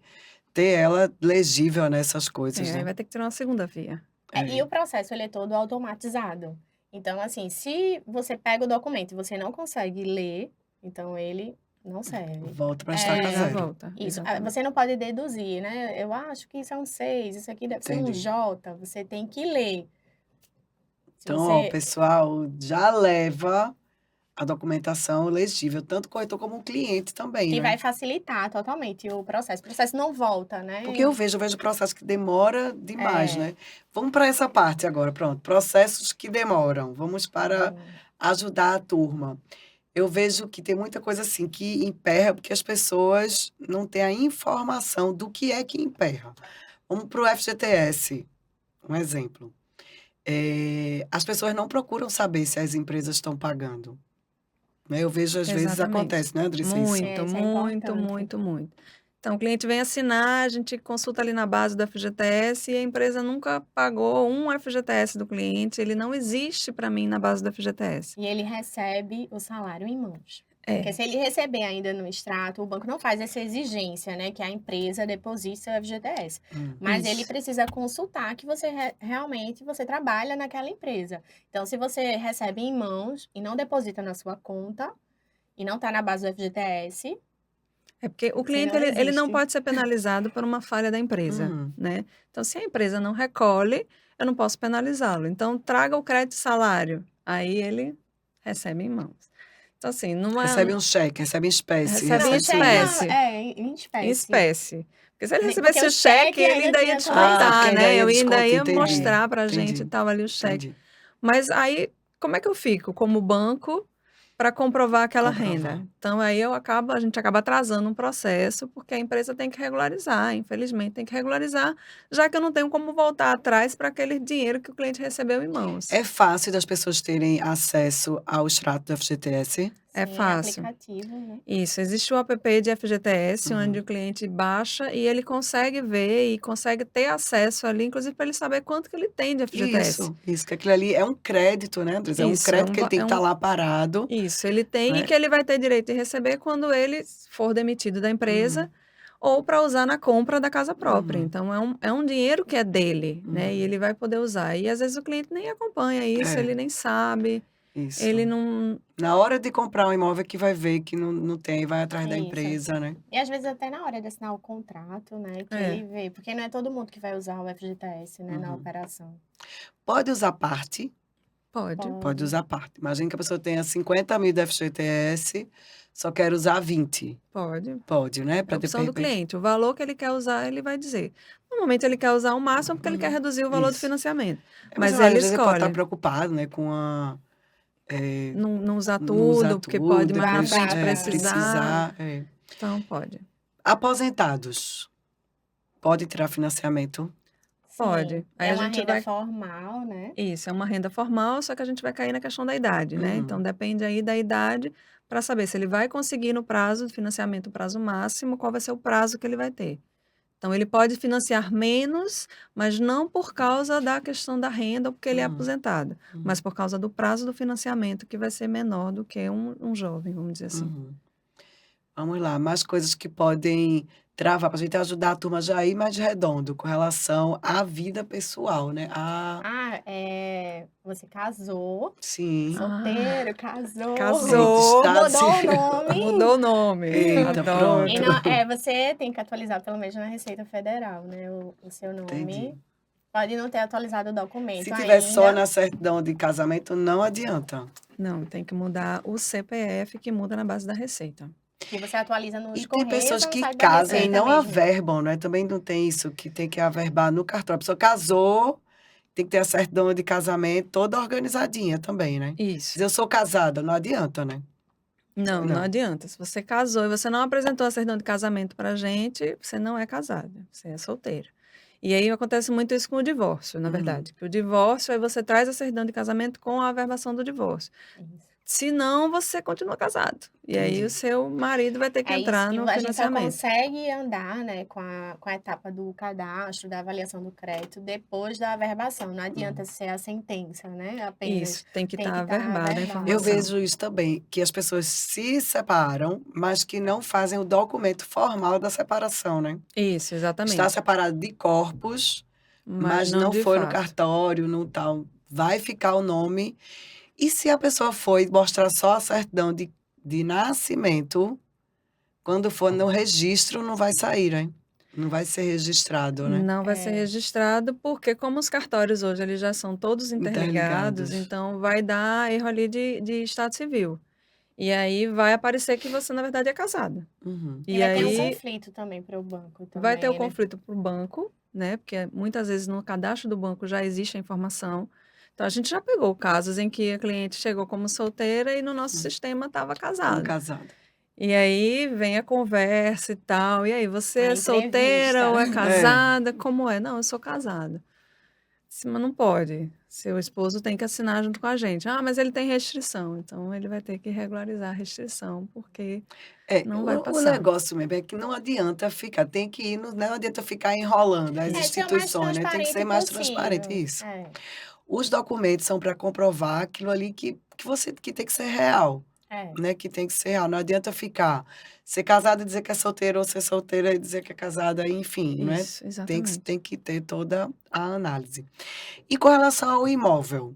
ter ela legível nessas coisas, Aí né? vai ter que tirar uma segunda via. E o processo, ele é todo automatizado. Então, assim, se você pega o documento e você não consegue ler, então ele não serve. Volta pra É, estaca Já zero. volta. Isso. Exatamente. Você não pode deduzir, né? Eu acho que isso é um 6, isso aqui deve ser um Entendi. J. Você tem que ler. Se Então, ó, você... pessoal, já leva a documentação legível, tanto o corretor como o cliente também, Que né? vai facilitar totalmente o processo. O processo não volta, né? Porque eu vejo o processo que demora demais, É. né? Vamos para essa parte agora, pronto. Processos que demoram. Vamos para ajudar a turma. Eu vejo que tem muita coisa assim que emperra, porque as pessoas não têm a informação do que é que emperra. Vamos para o FGTS, um exemplo. As pessoas não procuram saber se as empresas estão pagando, né? Eu vejo às vezes Exatamente. acontece, né, Andressa? Isso. Muito, Isso é muito, importante. muito, muito. Então, o cliente vem assinar, a gente consulta ali na base do FGTS e a empresa nunca pagou um FGTS do cliente, ele não existe para mim na base do FGTS. E ele recebe o salário em mãos. Porque É, se ele receber ainda no extrato, o banco não faz essa exigência, né? Que a empresa deposite seu FGTS. Mas ele isso. precisa consultar que você realmente você trabalha naquela empresa. Então, se você recebe em mãos e não deposita na sua conta, e não está na base do FGTS, É porque o você cliente não ele não existe. pode ser penalizado por uma falha da empresa, Uhum. né? Então, se a empresa não recolhe, eu não posso penalizá-lo. Então, traga o crédito salário, aí ele recebe em mãos. Então, assim, Recebe um cheque, recebe em espécie, Recebe em Não, recebe cheque espécie. em em espécie. espécie. Porque se ele Porque recebesse o o cheque, cheque ele ainda ia tinha descontar, porque ainda né? ia Eu ainda descontar, ia entendi. mostrar pra gente e Entendi, tal ali o cheque. entendi. Mas aí, como é que eu fico como banco para comprovar aquela renda? Comprovar. Então, aí a gente acaba atrasando um processo, porque a empresa tem que regularizar, infelizmente tem que regularizar, já que eu não tenho como voltar atrás para aquele dinheiro que o cliente recebeu em mãos. É fácil das pessoas terem acesso ao extrato do FGTS? É Sim, fácil. aplicativo, né? Isso, existe o app de FGTS, onde Uhum. o cliente baixa e ele consegue ver e consegue ter acesso ali, inclusive para ele saber quanto que ele tem de FGTS. Isso, que aquilo ali é um crédito, né, Andressa? É um Isso, crédito que ele tem que estar lá parado, isso, ele tem e né? que ele vai ter direito de receber quando ele for demitido da empresa Uhum, ou para usar na compra da casa própria. uhum, Então, é um dinheiro que é dele, né? E uhum. ele vai poder usar. E às vezes o cliente nem acompanha isso, ele É, nem sabe, isso. ele não. Na hora de comprar um imóvel que vai ver que não tem, vai atrás da Isso. empresa, né? E às vezes até na hora de assinar o contrato, né? Que É. ele vê. Porque não é todo mundo que vai usar o FGTS, né? Na Uhum. operação. Pode usar parte, Pode. pode usar parte. Imagina que a pessoa tenha 50 mil de FGTS, só quer usar 20. Pode. Pode, né? É a Para opção do repente. cliente. O valor que ele quer usar, ele vai dizer. Normalmente ele quer usar o máximo porque ele quer reduzir o valor do Isso. financiamento. Mas Mas às ele vezes ele pode estar escolhe. preocupado, né? Com Não usar não usar tudo, porque tudo, pode mais na depois frente Guardar pra- precisar. precisar. Então, pode. Aposentados. Pode tirar financiamento? Pode. Sim. Aí É a uma gente renda vai. formal, né? Isso, é uma renda formal, só que a gente vai cair na questão da idade, né? Uhum. Então, depende aí da idade para saber se ele vai conseguir no prazo de financiamento, o prazo máximo, qual vai ser o prazo que ele vai ter. Então, ele pode financiar menos, mas não por causa da questão da renda ou porque ele é Uhum. aposentado, mas por causa do prazo do financiamento, que vai ser menor do que um jovem, vamos dizer assim. Uhum. Vamos lá, mais coisas que podem travar, para a gente ajudar a turma já a ir mais redondo com relação à vida pessoal, né? Você casou, Sim. solteiro, casou. Casou. Eita, Mudou o nome. Mudou o nome. Eita, Adoro. E pronto. você tem que atualizar pelo menos na Receita Federal, né? O seu nome. Entendi. Pode não ter atualizado o documento Se tiver só ainda. na certidão de casamento, não adianta. Não, tem que mudar o CPF, que muda na base da Receita. Que você atualiza nos E tem Correios pessoas ou no que site da casam e Receita não mesmo. averbam, né? Também não tem isso, que tem que averbar no cartório. A pessoa casou, tem que ter a certidão de casamento toda organizadinha também, né? Isso. Dizer, eu sou casada, não adianta, né? Não Não. adianta. Se você casou e você não apresentou a certidão de casamento pra gente, você não é casada, você é solteira. E aí acontece muito isso com o divórcio, na Uhum. verdade. Que o divórcio, aí você traz a certidão de casamento com a averbação do divórcio. Isso. Se não, você continua casado. E aí Entendi. o seu marido vai ter que É isso, entrar e no a gente só financiamento. consegue andar, né, com a etapa do cadastro, da avaliação do crédito, depois da averbação. Não adianta ser a sentença, né? Apenas Isso, tem que tem estar que estar averbada a averbado. Eu informação. vejo isso também, que as pessoas se separam, mas que não fazem o documento formal da separação, né? Isso, Está exatamente. separado de corpos, Mas mas não não de foi no fato. cartório, não tal. Vai ficar o nome. E se a pessoa foi mostrar só a certidão de nascimento, quando for no registro, não vai sair, né? Não vai ser registrado, né? Não vai ser É, registrado, porque como os cartórios hoje eles já são todos interligados, Interligados. então vai dar erro ali de estado civil. E aí vai aparecer que você, na verdade, é casada. Uhum. E e vai ter um aí conflito também para o banco vai ter o também, né? conflito para o banco, né? Porque muitas vezes no cadastro do banco já existe a informação. Então a gente já pegou casos em que a cliente chegou como solteira e no nosso sistema estava Como casada. casado. E aí vem a conversa e tal. E aí, você A é solteira ou é entrevista. casada? Como é? Não, eu sou casada. Sim, mas não pode. Seu esposo tem que assinar junto com a gente. Ah, mas ele tem restrição. Então ele vai ter que regularizar a restrição, porque É, não vai o passar. negócio mesmo é que não adianta ficar, tem que ir, não adianta ficar enrolando as É, ser o mais instituições, né? Tem que ser transparente mais transparente, possível. isso. É, Os documentos são para comprovar aquilo ali que você que tem que ser real, é. né? Que tem que ser real. Não adianta ficar ser casada e dizer que é solteira ou ser solteira e dizer que é casada, enfim, não é? Isso, exatamente. Tem que ter toda a análise. E com relação ao imóvel,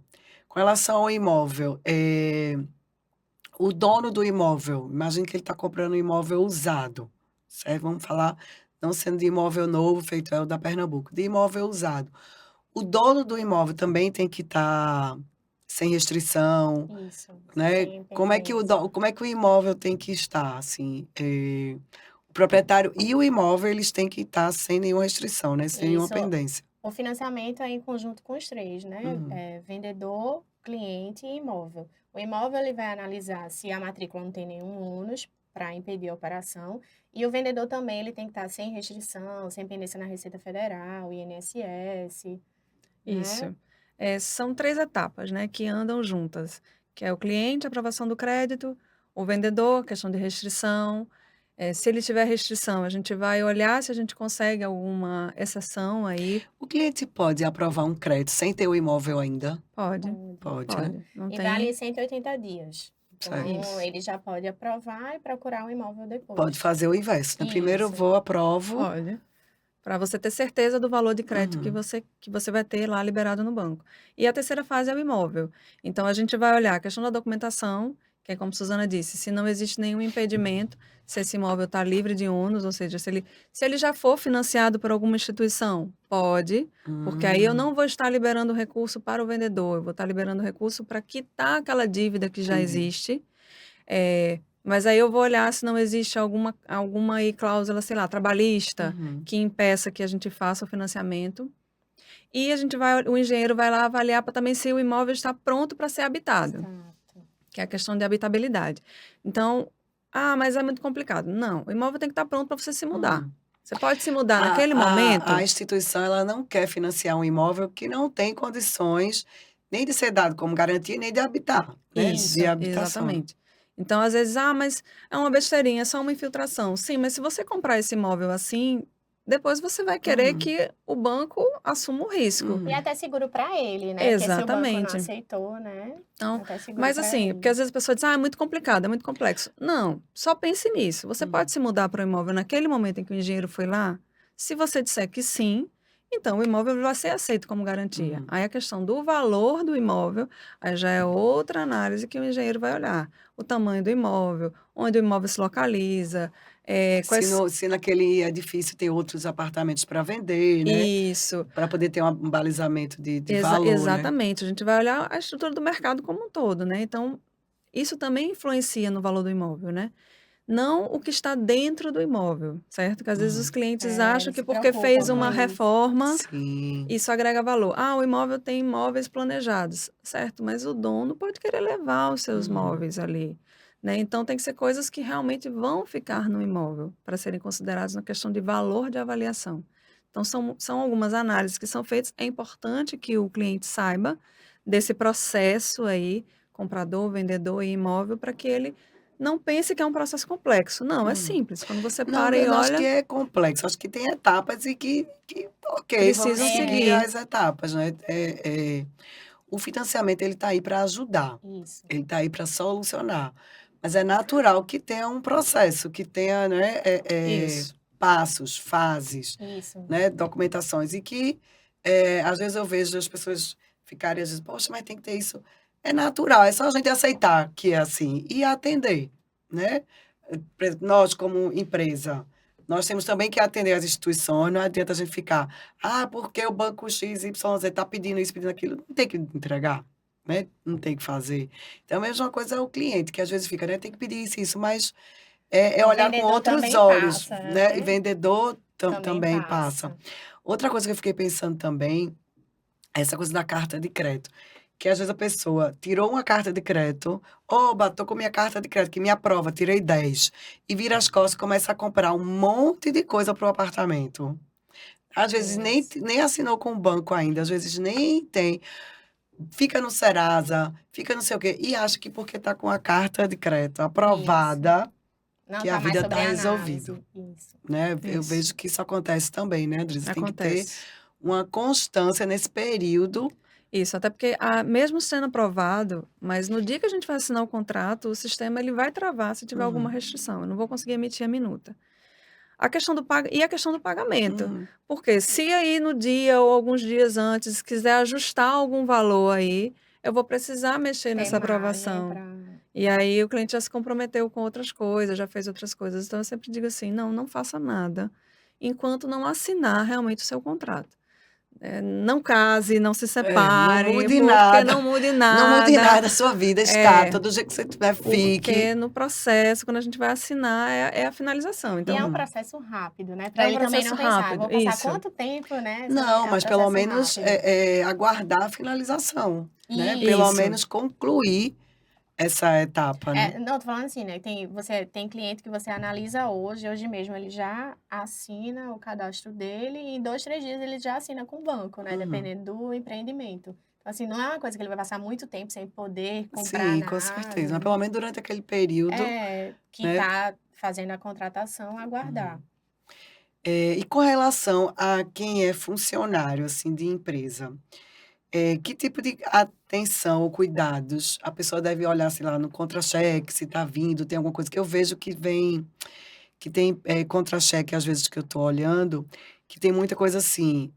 o dono do imóvel, imagina que ele está comprando um imóvel usado, certo? Vamos falar, não sendo de imóvel novo, feito é o da Pernambuco, de imóvel usado. O dono do imóvel também tem que estar sem restrição, Isso, né? sem Como é que o imóvel tem que estar, assim? O proprietário e o imóvel, eles têm que estar sem nenhuma restrição, né? Sem nenhuma Isso. pendência. O financiamento é em conjunto com os três, né? Uhum. Vendedor, cliente e imóvel. O imóvel ele vai analisar se a matrícula não tem nenhum ônus para impedir a operação. E o vendedor também ele tem que estar sem restrição, sem pendência na Receita Federal, INSS, né? Isso. São 3 etapas, né, que andam juntas, que é o cliente, aprovação do crédito, o vendedor, questão de restrição. Se ele tiver restrição, a gente vai olhar se a gente consegue alguma exceção aí. O cliente pode aprovar um crédito sem ter o imóvel ainda? Pode, Pode, né? pode. Não E tem. vale 180 dias. Então, Certo. ele já pode aprovar e procurar um imóvel depois. Pode fazer o inverso, né? Primeiro eu Isso. vou, aprovo. Pode. Para você ter certeza do valor de crédito Uhum. que você vai ter lá liberado no banco. E a terceira fase é o imóvel. Então, a gente vai olhar a questão da documentação, que é como Suzana disse, se não existe nenhum impedimento, se esse imóvel está livre de ônus, ou seja, se ele já for financiado por alguma instituição, pode, porque aí eu não vou estar liberando recurso para o vendedor, eu vou estar liberando recurso para quitar aquela dívida que já Entendi. existe. Mas aí eu vou olhar se não existe alguma aí cláusula, sei lá, trabalhista, Uhum. que impeça que a gente faça o financiamento. E o engenheiro vai lá avaliar para também se o imóvel está pronto para ser habitado, Exato. que é a questão de habitabilidade. Então, mas é muito complicado. Não, o imóvel tem que estar pronto para você se mudar. Uhum. Você pode se mudar A, naquele a momento. instituição ela não quer financiar um imóvel que não tem condições nem de ser dado como garantia, nem de habitar, né? Isso, De habitação. exatamente. Então, às vezes, mas é uma besteirinha, é só uma infiltração. Sim, mas se você comprar esse imóvel assim, depois você vai querer Uhum. que o banco assuma o risco. Uhum. E até seguro para ele, né? Porque se o banco não Exatamente. aceitou, né? Então, Até seguro mas para assim, ele. porque às vezes a pessoa diz, é muito complicado, é muito complexo. Não, só pense nisso. Você pode se mudar para o imóvel naquele momento em que o engenheiro foi lá? Se você disser que sim, então o imóvel vai ser aceito como garantia. Uhum. Aí a questão do valor do imóvel, aí já é outra análise que o engenheiro vai olhar. O tamanho do imóvel, onde o imóvel se localiza, Se naquele edifício tem outros apartamentos para vender, né? Isso. Para poder ter um balizamento de valor, né? Exatamente. A gente vai olhar a estrutura do mercado como um todo, né? Então, Isso também influencia no valor do imóvel, né? Não o que está dentro do imóvel, certo? Que às vezes os Uhum. clientes acham Eles que se porque fez preocupam com uma Aham. isso. reforma, Sim. isso agrega valor. Ah, o imóvel tem móveis planejados, certo? Mas o dono pode querer levar os seus Uhum. móveis ali, né? Então tem que ser coisas que realmente vão ficar no imóvel para serem consideradas na questão de valor de avaliação. Então são algumas análises que são feitas. É importante que o cliente saiba desse processo aí, comprador, vendedor e imóvel, para que ele não pense que é um processo complexo. Não, é Uhum. simples. Quando você Não, para e eu não acho que olha, é complexo, acho que tem etapas e que ok, vamos precisam seguir É, seguir. as etapas, né. O financiamento ele está aí para ajudar, isso, ele está aí para solucionar, mas é natural que tenha um processo, que tenha, né, Isso. passos, fases, isso. né, documentações e que, às vezes eu vejo as pessoas ficarem às vezes: "Poxa, mas tem que ter isso". É natural, é só a gente aceitar que é assim e atender, né. Por exemplo, nós como empresa, nós temos também que atender as instituições, não adianta a gente ficar: "Ah, porque o banco XYZ está pedindo isso, pedindo aquilo", não tem que entregar, né, não tem que fazer. Então a mesma coisa é o cliente, que às vezes fica, né: "Tem que pedir isso, isso", mas é O olhar com vendedor outros também olhos, passa, né, e né? vendedor Também também passa. passa. Outra coisa que eu fiquei pensando também, é essa coisa da carta de crédito, que às vezes a pessoa tirou uma carta de crédito: "Oba, tô com minha carta de crédito que me aprova, tirei 10", e vira as costas e começa a comprar um monte de coisa para o apartamento. Às vezes Isso. nem assinou com o banco ainda, às vezes nem tem, fica no Serasa, fica não sei o quê, e acha que porque está com a carta de crédito Isso. aprovada, Não que a tá mais vida está sobre resolvida, análise. Isso. né. Eu Isso. vejo que isso acontece também, né, Andressa, tem que ter Acontece. uma constância nesse período. Isso, até porque mesmo sendo aprovado, mas no dia que a gente vai assinar o contrato, o sistema ele vai travar se tiver alguma Uhum, restrição. Eu não vou conseguir emitir a minuta. A questão do e a questão do pagamento. uhum, Porque se aí no dia ou alguns dias antes quiser ajustar algum valor aí, eu vou precisar mexer Tem nessa margem aprovação. para. E aí o cliente já se comprometeu com outras coisas, já fez outras coisas. Então eu sempre digo assim: não, não faça nada enquanto não assinar realmente o seu contrato. Não case, não se não separe, mude porque nada, não mude não mude nada. nada, a sua vida está, É, do jeito que você tiver, fique. porque no processo, quando a gente vai assinar, é a finalização. E é Então, um Uhum. processo rápido, né, para é um ele também processo não pensar: "Eu rápido. vou passar Isso, quanto tempo, né", Não, é um mas pelo processo menos, rápido. aguardar a finalização, né, pelo Isso. isso. menos concluir essa etapa, né. Não, tô falando assim, né, você tem cliente que você analisa hoje mesmo ele já assina o cadastro dele e em 2, 3 dias ele já assina com o banco, né, Uhum. dependendo do empreendimento. Então, assim, não é uma coisa que ele vai passar muito tempo sem poder comprar Sim, com certeza, mas nada. pelo menos durante aquele período, Que né. tá fazendo a contratação, aguardar. Uhum. E com relação a quem é funcionário, assim, de empresa, que tipo de atenção ou cuidados a pessoa deve olhar, sei lá, no contra-cheque, se está vindo, tem alguma coisa que eu vejo que vem, que tem, contra-cheque, às vezes, que eu estou olhando, que tem muita coisa assim,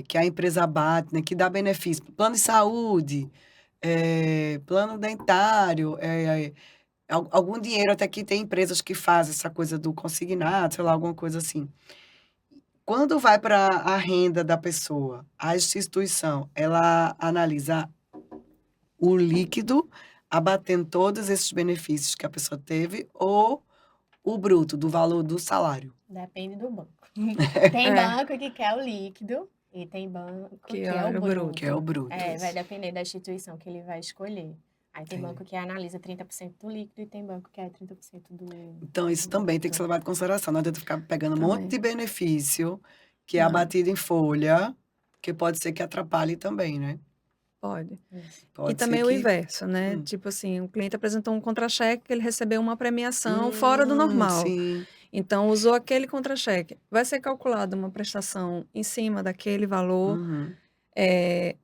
que a empresa bate, né, que dá benefício, plano de saúde, plano dentário, algum dinheiro, até que tem empresas que fazem essa coisa do consignado, sei lá, alguma coisa assim. Quando vai para a renda da pessoa, a instituição, ela analisa o líquido, abatendo todos esses benefícios que a pessoa teve, ou o bruto, do valor do salário? Depende do banco. Tem É, banco que quer o líquido e tem banco que que é o olha o Que é o bruto. bruto, Vai isso. depender da instituição que ele vai escolher. Aí tem Entendi. banco que analisa 30% do líquido e tem banco que é 30% Então do isso também tem que ser bruto. levado em consideração, não adianta ficar pegando um monte de também. benefício, que é Não, abatido em folha, que pode ser que atrapalhe também, né. pode. Isso. E Pode ser também o que inverso, né? hum. Tipo assim, o cliente apresentou um contra-cheque, ele recebeu uma premiação fora do normal. Sim. Então, usou aquele contra-cheque. Vai ser calculada uma prestação em cima daquele valor. Uhum,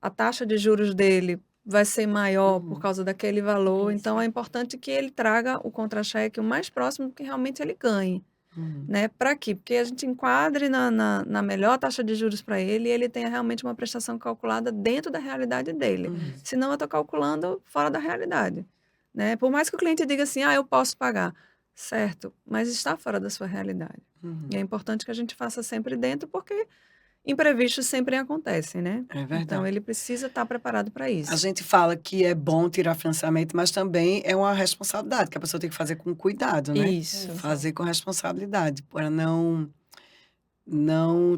A taxa de juros dele vai ser maior por uhum, causa daquele valor. Então, Isso. é importante que ele traga o contra-cheque o mais próximo que realmente ele ganhe. uhum, Né? Para quê? Porque a gente enquadre na melhor taxa de juros para ele e ele tenha realmente uma prestação calculada dentro da realidade dele. uhum, Isso. Senão, eu estou calculando fora da realidade. Né? Por mais que o cliente diga assim, eu posso pagar. Certo, mas está fora da sua realidade. E é uhum. importante que a gente faça sempre dentro, porque imprevistos sempre acontecem, né? É Então, verdade. ele precisa estar preparado para A isso. gente fala que é bom tirar financiamento, mas também é uma responsabilidade que a pessoa tem que fazer com cuidado, né? Isso. Isso. Fazer com responsabilidade, para não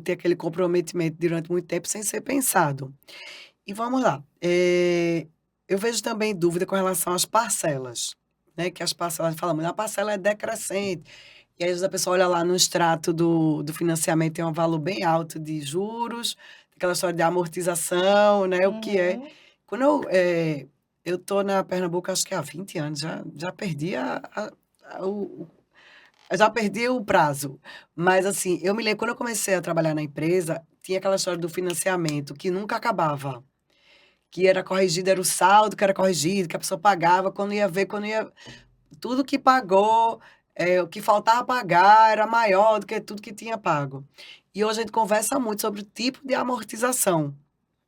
ter aquele comprometimento durante muito tempo sem ser pensado. E vamos lá. Eu vejo também dúvida com relação às parcelas, né? Que as parcelas, falamos, a parcela é decrescente. E aí, às vezes, a pessoa olha lá no extrato do financiamento, tem um valor bem alto de juros, aquela história de amortização, né? O que é. Uhum. Quando eu tô na Pernambuco, acho que há 20 anos, já perdi eu já perdi o prazo. Mas, assim, eu me lembro, quando eu comecei a trabalhar na empresa, tinha aquela história do financiamento que nunca acabava. Que era corrigido, era o saldo que era corrigido, que a pessoa pagava, quando ia ver, tudo que pagou, o que faltava pagar era maior do que tudo que tinha pago. E hoje a gente conversa muito sobre o tipo de amortização,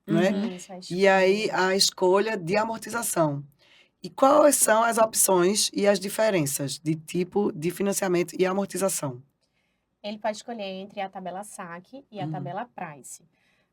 né? Uhum. Isso, a E aí, escolha. a escolha de amortização. E quais são as opções e as diferenças de tipo de financiamento e amortização? Ele pode escolher entre a tabela saque e a Uhum. tabela price.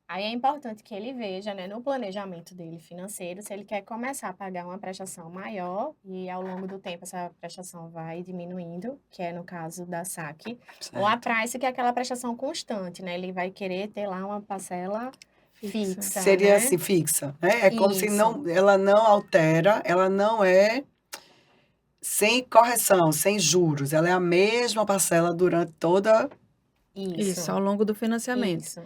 Aí é importante que ele veja, né, no planejamento dele financeiro, se ele quer começar a pagar uma prestação maior e ao longo do tempo essa prestação vai diminuindo, que é no caso da saque, ou a Certo. price, que é aquela prestação constante, né? Ele vai querer ter lá uma parcela fixa, Seria né? assim, fixa, né? É como se Isso, ela não altera, ela não é sem correção, sem juros. Ela é a mesma parcela durante toda. Isso, ao isso, longo do financiamento. isso.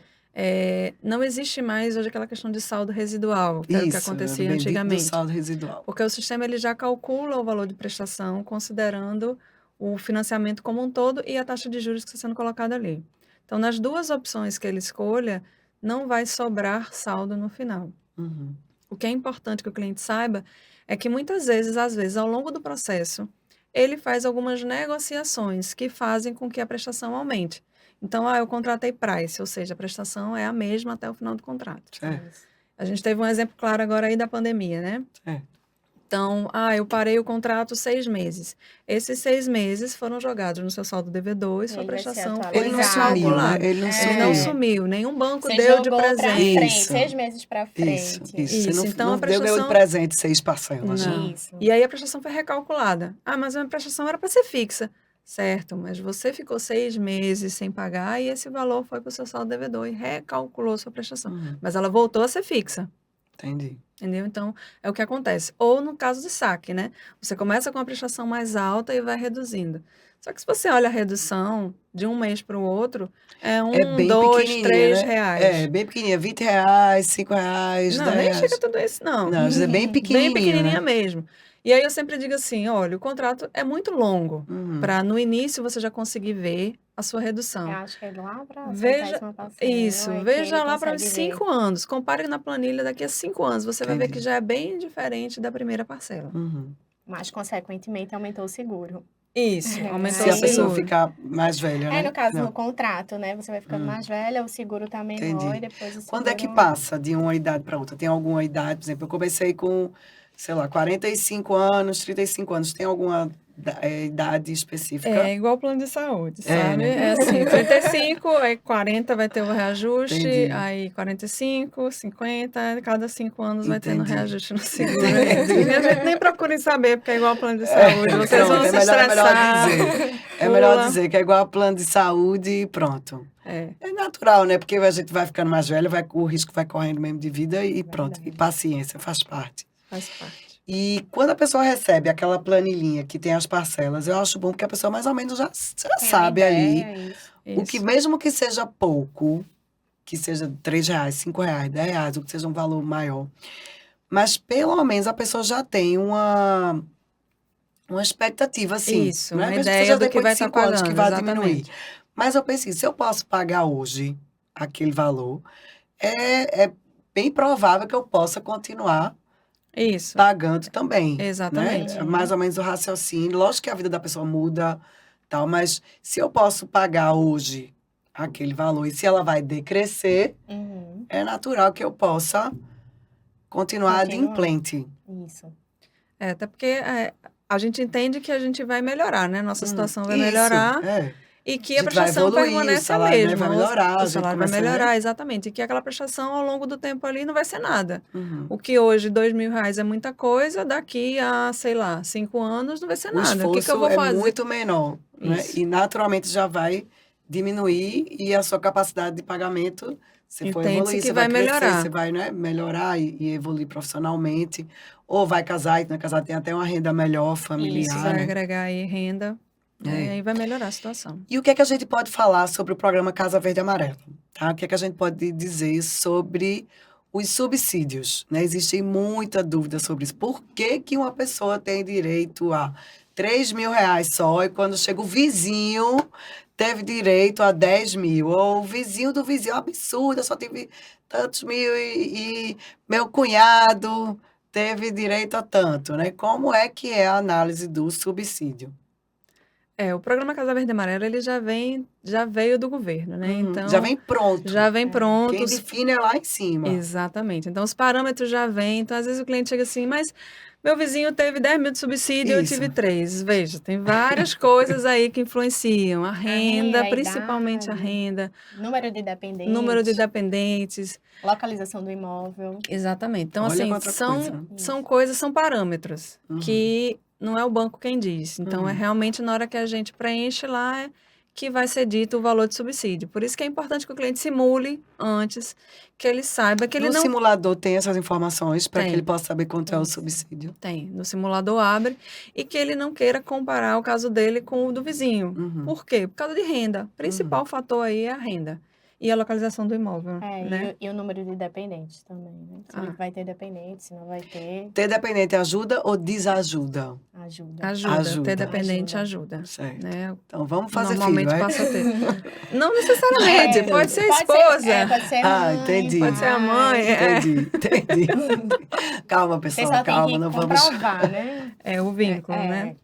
Não existe mais hoje aquela questão de saldo residual, que era o que Isso, o acontecia bendito do antigamente. saldo residual. Porque o sistema ele já calcula o valor de prestação considerando o financiamento como um todo e a taxa de juros que está sendo colocada ali. Então, nas duas opções que ele escolha, não vai sobrar saldo no final. Uhum. O que é importante que o cliente saiba é que muitas vezes, às vezes, ao longo do processo, ele faz algumas negociações que fazem com que a prestação aumente. Então, eu contratei price, ou seja, a prestação é a mesma até o final do contrato. Certo, Isso. A gente teve um exemplo claro agora aí da pandemia, né? certo. Então, eu parei o contrato 6 meses. Esses 6 meses foram jogados no seu saldo devedor e E sua ele vai ser prestação Ele não foi atualizado. sumiu, né? recalculada. Ele não Ele não sumiu. sumiu, nenhum banco Você deu de jogou para presente. frente, Isso, 6 meses para isso, frente. isso. Você Isso, não, então a ganhou de prestação. presente 6 parcelas, né? Não. Isso. E aí a prestação foi recalculada. Mas a minha prestação era para ser fixa. Certo, mas você ficou 6 meses sem pagar e esse valor foi para o seu saldo devedor e recalculou sua prestação. Uhum, Mas ela voltou a ser fixa. entendi. Entendeu? Então, é o que acontece. Ou no caso de saque, né? Você começa com a prestação mais alta e vai reduzindo. Só que se você olha a redução de um mês para o outro, é É 1, bem 2, pequenininha, 3 né? É, reais. bem pequenininha. R$ 20, R$ 5, Não, nem chega a R$ 10. tudo isso, não. Não, é bem Bem pequenininho, pequenininha né? mesmo. E aí eu sempre digo assim, olha, o contrato é muito longo Uhum, para no início você já conseguir ver a sua Eu redução. acho que é lá para a Veja 100ª isso, parcela é que veja ele lá para os consegue ver. 5 anos. Compare na planilha daqui a 5 anos. Você vai ver que entendi. já é bem diferente da primeira parcela. Uhum. Mas, consequentemente, aumentou o seguro. Isso, aumentou Se o a pessoa seguro. ficar mais velha, Aí, né? no caso, no Não. contrato, né? Você vai ficando mais velha, o seguro tá menor e Entendi. depois o Quando é que seguro... passa de uma idade para outra? Tem alguma idade? Por exemplo, eu comecei com, sei lá, 45 anos, 35 anos. Tem alguma idade específica? É igual o plano de saúde, É, sabe? né? É assim, 35, aí 40 vai ter o reajuste, Entendi. aí 45, 50, cada 5 anos vai tendo Entendi. reajuste no seguro. Entendi. E a gente nem procura saber, porque é igual o plano de saúde. Vocês Pronto, vão se é melhor estressar, dizer. É melhor pula. dizer que é igual a plano de saúde e pronto. É, É natural, né? Porque a gente vai ficando mais velho, o risco vai correndo mesmo de vida e pronto. E Verdade. paciência, faz parte. faz parte. E quando a pessoa recebe aquela planilhinha que tem as parcelas, eu acho bom porque a pessoa mais ou menos já Tem uma sabe ali ideia, isso. o que, Isso. mesmo que seja pouco, que seja R$ 3, R$ 5, R$ 10, ou que seja um valor maior, mas pelo menos a pessoa já tem uma expectativa, assim, Isso, né? uma Mesmo que ideia seja do que depois vai de estar 5 anos que pagando, vai diminuir. exatamente. Mas eu pensei, se eu posso pagar hoje aquele valor, é bem provável que eu possa continuar Isso, pagando também, né? exatamente. É mais ou menos o raciocínio. Lógico que a vida da pessoa muda, tal, mas se eu posso pagar hoje aquele valor e se ela vai decrescer, Uhum. é natural que eu possa continuar Continuar. adimplente. Isso. Até porque a gente entende que a gente vai melhorar, né? Nossa situação vai Isso, melhorar. é. e que A a gente vai prestação evoluir, o permanece a salário, né, mesma. vai melhorar, a O gente salário vai começa, né? melhorar, exatamente. E que aquela prestação ao longo do tempo ali não vai ser nada. Uhum. O que hoje R$ 2.000 é muita coisa, daqui a, sei lá, 5 anos não vai ser O nada. O que eu esforço vou é fazer? muito menor, né? Isso. E naturalmente já vai diminuir e a sua capacidade de pagamento, você for Entende-se evoluir, que você vai vai crescer, melhorar. você vai, né, melhorar e evoluir profissionalmente, ou vai casar, e não é casar, tem até uma renda melhor, Isso familiar, vai né? agregar aí renda, né? É. Aí vai melhorar a situação. E o que é que a gente pode falar sobre o programa Casa Verde e Amarela? Tá? O que é que a gente pode dizer sobre os subsídios? Né? Existe muita dúvida sobre isso. Por que que uma pessoa tem direito a R$ 3.000 só e quando chega o vizinho teve direito a 10 mil? Ou o vizinho do vizinho, é um absurdo, eu só tive tantos mil e meu cunhado teve direito a tanto, né? Como é que é a análise do subsídio? O programa Casa Verde e Amarela, ele já veio do governo, né? Já Então, vem pronto. já vem É. Quem pronto. define é lá em cima. Exatamente. Então, os parâmetros já vêm. Então, às vezes o cliente chega assim, mas meu vizinho teve 10 mil de subsídio, eu Isso. tive 3. Veja, tem várias coisas aí que influenciam. A renda, renda, a principalmente a idade, renda, número de número de dependentes, dependentes. localização do imóvel. Exatamente. Então, Olha assim, quanta coisa. são coisas, são parâmetros Uhum. que não é o banco quem diz. Então, é Uhum. realmente na hora que a gente preenche lá que vai ser dito o valor de subsídio. Por isso que é importante que o cliente simule antes, que ele saiba que ele No não simulador tem essas informações para que Tem. ele possa saber quanto é o Isso. subsídio. tem. No simulador abre e que ele não queira comparar o caso dele com o do vizinho. Uhum. Por quê? Por causa de renda. O principal fator aí é a renda. E a localização do imóvel, né? E o número de dependentes também, né? Se ele vai ter dependentes, se não vai ter, Ter dependente ajuda ou desajuda? ajuda. Ajuda. Ter Ajuda. dependente ajuda. Certo. Né? Então vamos fazer filho, Normalmente é? passa a ter. Não necessariamente, É, pode ser Pode esposa. ser, pode ser Ah, mãe, entendi. Pode ser a pai. mãe. Entendi. Calma, Você pessoal, só tem calma, que não vamos. comprovar, né? É o vínculo, né?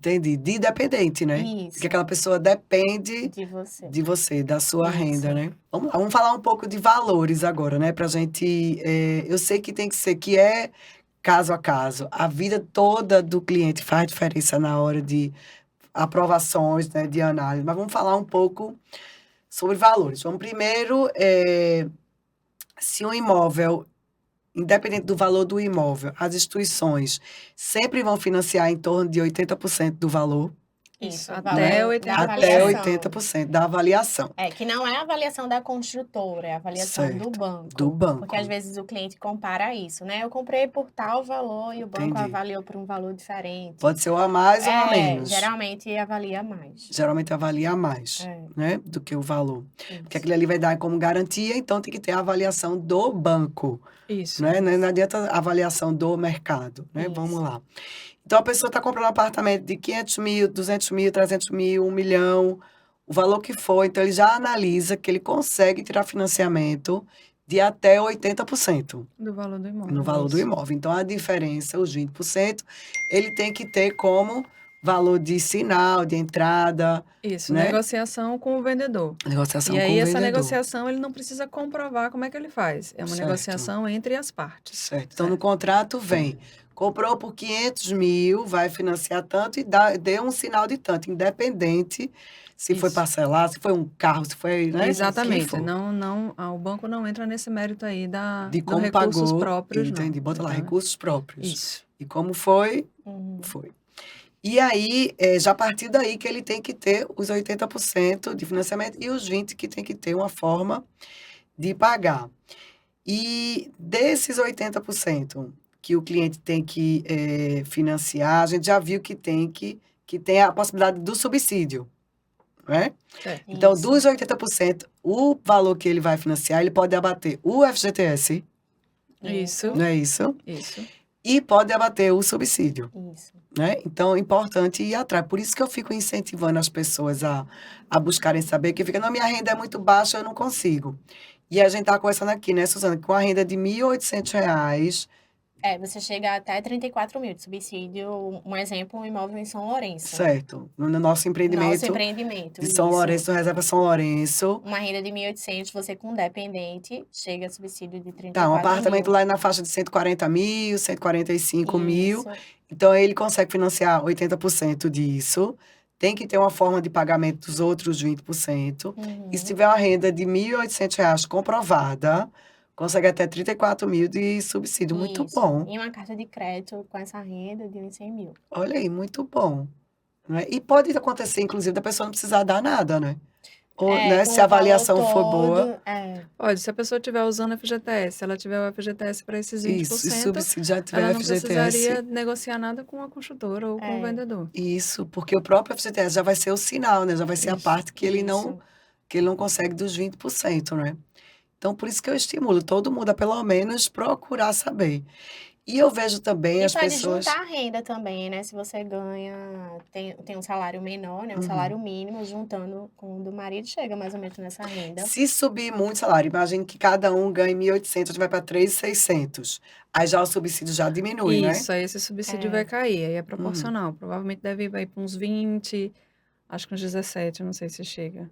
Entendi. De dependente, né? Isso. Porque aquela pessoa depende De você. da sua Isso. renda, né? Vamos lá, vamos falar um pouco de valores agora, né? Pra gente. Eu sei que tem que ser, que é caso a caso. A vida toda do cliente faz diferença na hora de aprovações, né? De análise. Mas vamos falar um pouco sobre valores. Vamos primeiro, se um imóvel, independente do valor do imóvel, as instituições sempre vão financiar em torno de 80% do valor. Isso, o Até valor 80%. da Até avaliação. 80% da avaliação. Que não é a avaliação da construtora, é a avaliação do Certo, banco. do banco. Porque às vezes o cliente compara isso, né? Eu comprei por tal valor e o banco Entendi. avaliou por um valor diferente. Pode ser ou a mais ou a menos. Geralmente avalia mais. Geralmente avalia mais, É, né? Do que o valor. isso. Porque aquilo ali vai dar como garantia, então tem que ter a avaliação do banco, Isso. né? Não adianta a avaliação do mercado, né? Isso. Vamos lá. Então, a pessoa está comprando um apartamento de 500 mil, 200 mil, 300 mil, 1 milhão, o valor que for. Então, ele já analisa que ele consegue tirar financiamento de até 80% Do valor do imóvel. no valor do Isso. imóvel. Então, a diferença, os 20%, ele tem que ter como valor de sinal, de entrada, Isso, né? negociação com o vendedor. Negociação E com aí, o essa vendedor. negociação, ele não precisa comprovar como é que ele faz. É uma Certo. negociação entre as partes. Certo. Então, no contrato vem, comprou por 500 mil, vai financiar tanto e dê um sinal de tanto, independente se foi Isso. parcelar, se foi um carro, se foi, né? Exatamente. Se for. O banco não entra nesse mérito aí De do como recursos pagou, próprios, entendi. não. Bota lá, Então, recursos próprios. Isso. E como foi, Uhum. foi. E aí, já a partir daí que ele tem que ter os 80% de financiamento e os 20% que tem que ter uma forma de pagar. E desses 80% que o cliente tem que financiar, a gente já viu que tem a possibilidade do subsídio, né? Então, Isso. dos 80%, o valor que ele vai financiar, ele pode abater o FGTS, Isso. não é isso? Isso. E pode abater o subsídio, Isso. né? Então, é importante ir atrás. Por isso que eu fico incentivando as pessoas a buscarem saber, que fica, não, minha renda é muito baixa, eu não consigo. E a gente tá conversando aqui, né, Suzana, com a renda de R$ 1.800, Você chega até 34 mil de subsídio. Um exemplo, um imóvel em São Lourenço. certo? No nosso Nosso empreendimento empreendimento. de São isso. Lourenço, do Reserva São Lourenço. Uma renda de 1.800, você com dependente, chega a subsídio de 34 Tá, um apartamento mil. lá na faixa de 140 mil, 145 mil. Isso. Então, ele consegue financiar 80% disso, tem que ter uma forma de pagamento dos outros 20%. E se Uhum. tiver uma renda de R$ 1.800 comprovada, consegue até 34 mil de subsídio. Muito Isso. bom. E uma carta de crédito com essa renda de uns 100 mil. Olha aí, muito bom. Né? E pode acontecer, inclusive, da pessoa não precisar dar nada, né? Ou, né, Com se a o valor avaliação for boa, todo. Pode, se a pessoa estiver usando FGTS, se ela tiver o FGTS para esses isso. E 20%, subsídio já tiver ela o não FGTS, precisaria negociar nada com a construtora ou com o É, vendedor. isso, porque o próprio FGTS já vai ser o sinal, né? Já vai ser a Isso. parte que ele isso. não consegue dos 20%, né? Então, por isso que eu estimulo todo mundo a pelo menos procurar saber. E eu vejo também E as pode pessoas. juntar a renda também, né? Se você ganha, tem um salário menor, né? Um Uhum. salário mínimo, juntando com o do marido, chega mais ou menos nessa renda. Se subir muito o salário, imagine que cada um ganhe 1.800, a gente vai para 3.600. Aí já o subsídio já diminui, né? Isso, aí esse subsídio É. vai cair, aí é Uhum. proporcional. Provavelmente deve ir para uns 20, acho que uns 17, não sei se chega.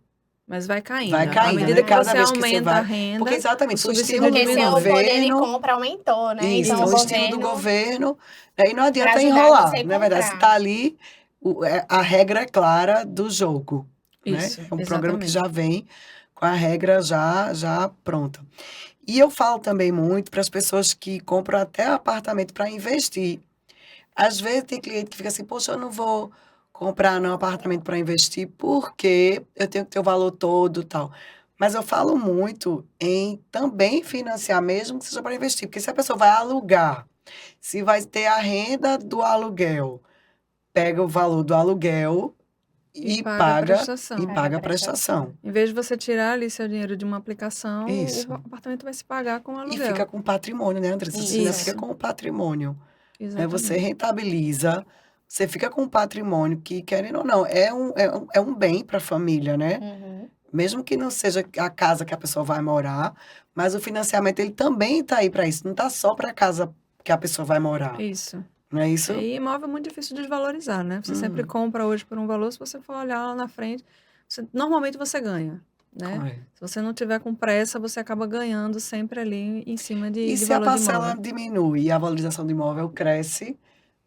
Mas vai caindo. Vai À caindo, medida né? que Cada você vez que você aumenta a vai. Porque renda, o exatamente, o subsídio estímulo Porque do seu poder de governo. compra aumentou, né? Isso, Então então o o estímulo do governo, governo. E não para adianta ajudar enrolar. você a Na verdade, se comprar. está ali, a regra é clara do jogo, né? isso, É um programa que exatamente. já vem com a regra já pronta. E eu falo também muito para as pessoas que compram até apartamento para investir. Às vezes tem cliente que fica assim, poxa, eu não vou comprar um apartamento para investir porque eu tenho que ter o valor todo e tal. Mas eu falo muito em também financiar, mesmo que seja para investir, porque se a pessoa vai alugar, se vai ter a renda do aluguel, pega o valor do aluguel E e paga a paga prestação. Paga a a prestação. Em vez de você tirar ali seu dinheiro de uma aplicação, o Isso. apartamento vai se pagar com E fica aluguel. com patrimônio, né, Andressa? Você ainda fica Isso. Isso, com o patrimônio. Né? Você exatamente. rentabiliza, você fica com um patrimônio que, querendo ou não, é um bem para a família, né? Uhum. Mesmo que não seja a casa que a pessoa vai morar, mas o financiamento ele também está aí para isso, não está só para a casa que a pessoa vai morar, Isso. não é isso? E imóvel é muito difícil de desvalorizar, né? Você sempre Uhum. compra hoje por um valor, se você for olhar lá na frente, normalmente você ganha, né? É. Se você não tiver com pressa, você acaba ganhando sempre ali em cima E de se a valor de parcela imóvel. diminui e a valorização do imóvel cresce,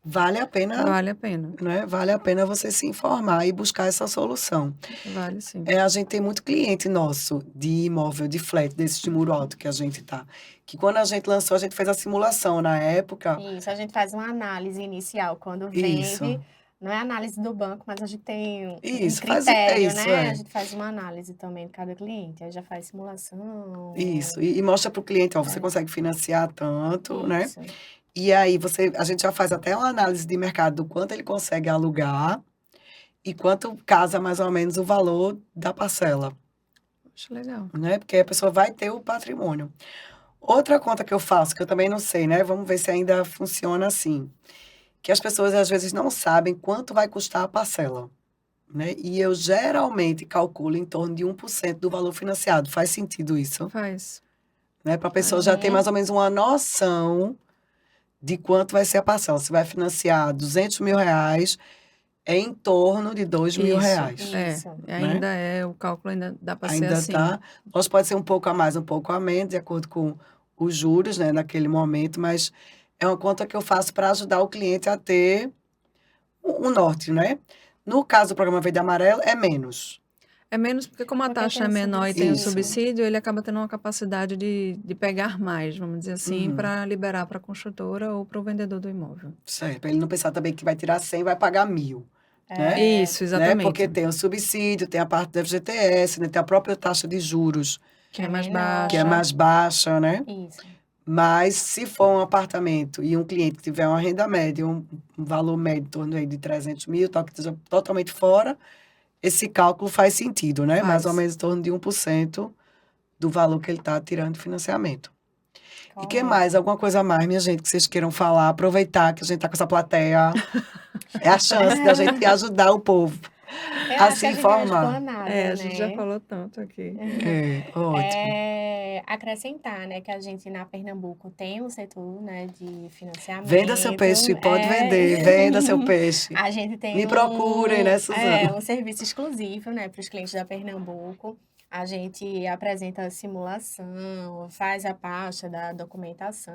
vale a pena, Vale a pena, né? Vale a pena você se informar e buscar essa solução. vale sim. A gente tem muito cliente nosso de imóvel, de flat, desse de muro alto que a gente tá. Que quando a gente lançou, a gente fez a simulação na época. Isso, a gente faz uma análise inicial quando Isso, vende. Não é análise do banco, mas a gente tem um isso, é critério, isso, né? A é. gente faz uma análise também de cada cliente. Aí já faz simulação. Isso. E mostra para o cliente, ó, você É, consegue financiar tanto, né? isso. E aí a gente já faz até uma análise de mercado do quanto ele consegue alugar e quanto casa mais ou menos o valor da parcela, Acho legal. né? Porque a pessoa vai ter o patrimônio. Outra conta que eu faço, que eu também não sei, né? Vamos ver se ainda funciona assim. Que as pessoas às vezes não sabem quanto vai custar a parcela, né? E eu geralmente calculo em torno de 1% do valor financiado. Faz sentido isso, Faz, né? Para a pessoa faz. já ter mais Uhum. ou menos uma noção de quanto vai ser a parcela. Se vai financiar R$ 200.000, é em torno de R$ 2.000, Isso. Ainda né? o cálculo ainda dá para ser Ainda assim. tá. Nós pode ser um pouco a mais, um pouco a menos, de acordo com os juros, né, naquele momento, mas é uma conta que eu faço para ajudar o cliente a ter um norte, né? No caso do programa Verde e Amarelo, é menos. É menos porque como a Porque taxa tem é o menor e tem o Isso. subsídio, ele acaba tendo uma capacidade de pegar mais, vamos dizer assim, Uhum. para liberar para a construtora ou para o vendedor do imóvel. Certo. Para ele não pensar também que vai tirar 100 e vai pagar 1.000, né? Isso, Né? Porque exatamente. tem o subsídio, tem a parte do FGTS, né? Tem a própria taxa de juros, Que é mais menor. que é baixa. mais baixa, né? Isso. Mas se for um apartamento e um cliente que tiver uma renda média, um valor médio em torno aí de 300 mil, tal, que esteja totalmente fora, esse cálculo faz sentido, né? Mais ou Faz. menos em torno de 1% do valor que ele está tirando de financiamento. E que mais? Correto. Alguma coisa a mais, minha gente, que vocês queiram falar? Aproveitar que a gente está com essa plateia. É a chance da gente ajudar o povo Eu a acho que se a gente não informar. explicou nada, A gente já né? falou tanto aqui. Ótimo. Acrescentar, né, que a gente na Pernambuco tem um setor, né, de Venda seu peixe, financiamento. pode vender, venda seu peixe. A gente tem Me procurem, né, Suzana? um serviço exclusivo, né, para os clientes da Pernambuco. A gente apresenta a simulação, faz a parte da documentação.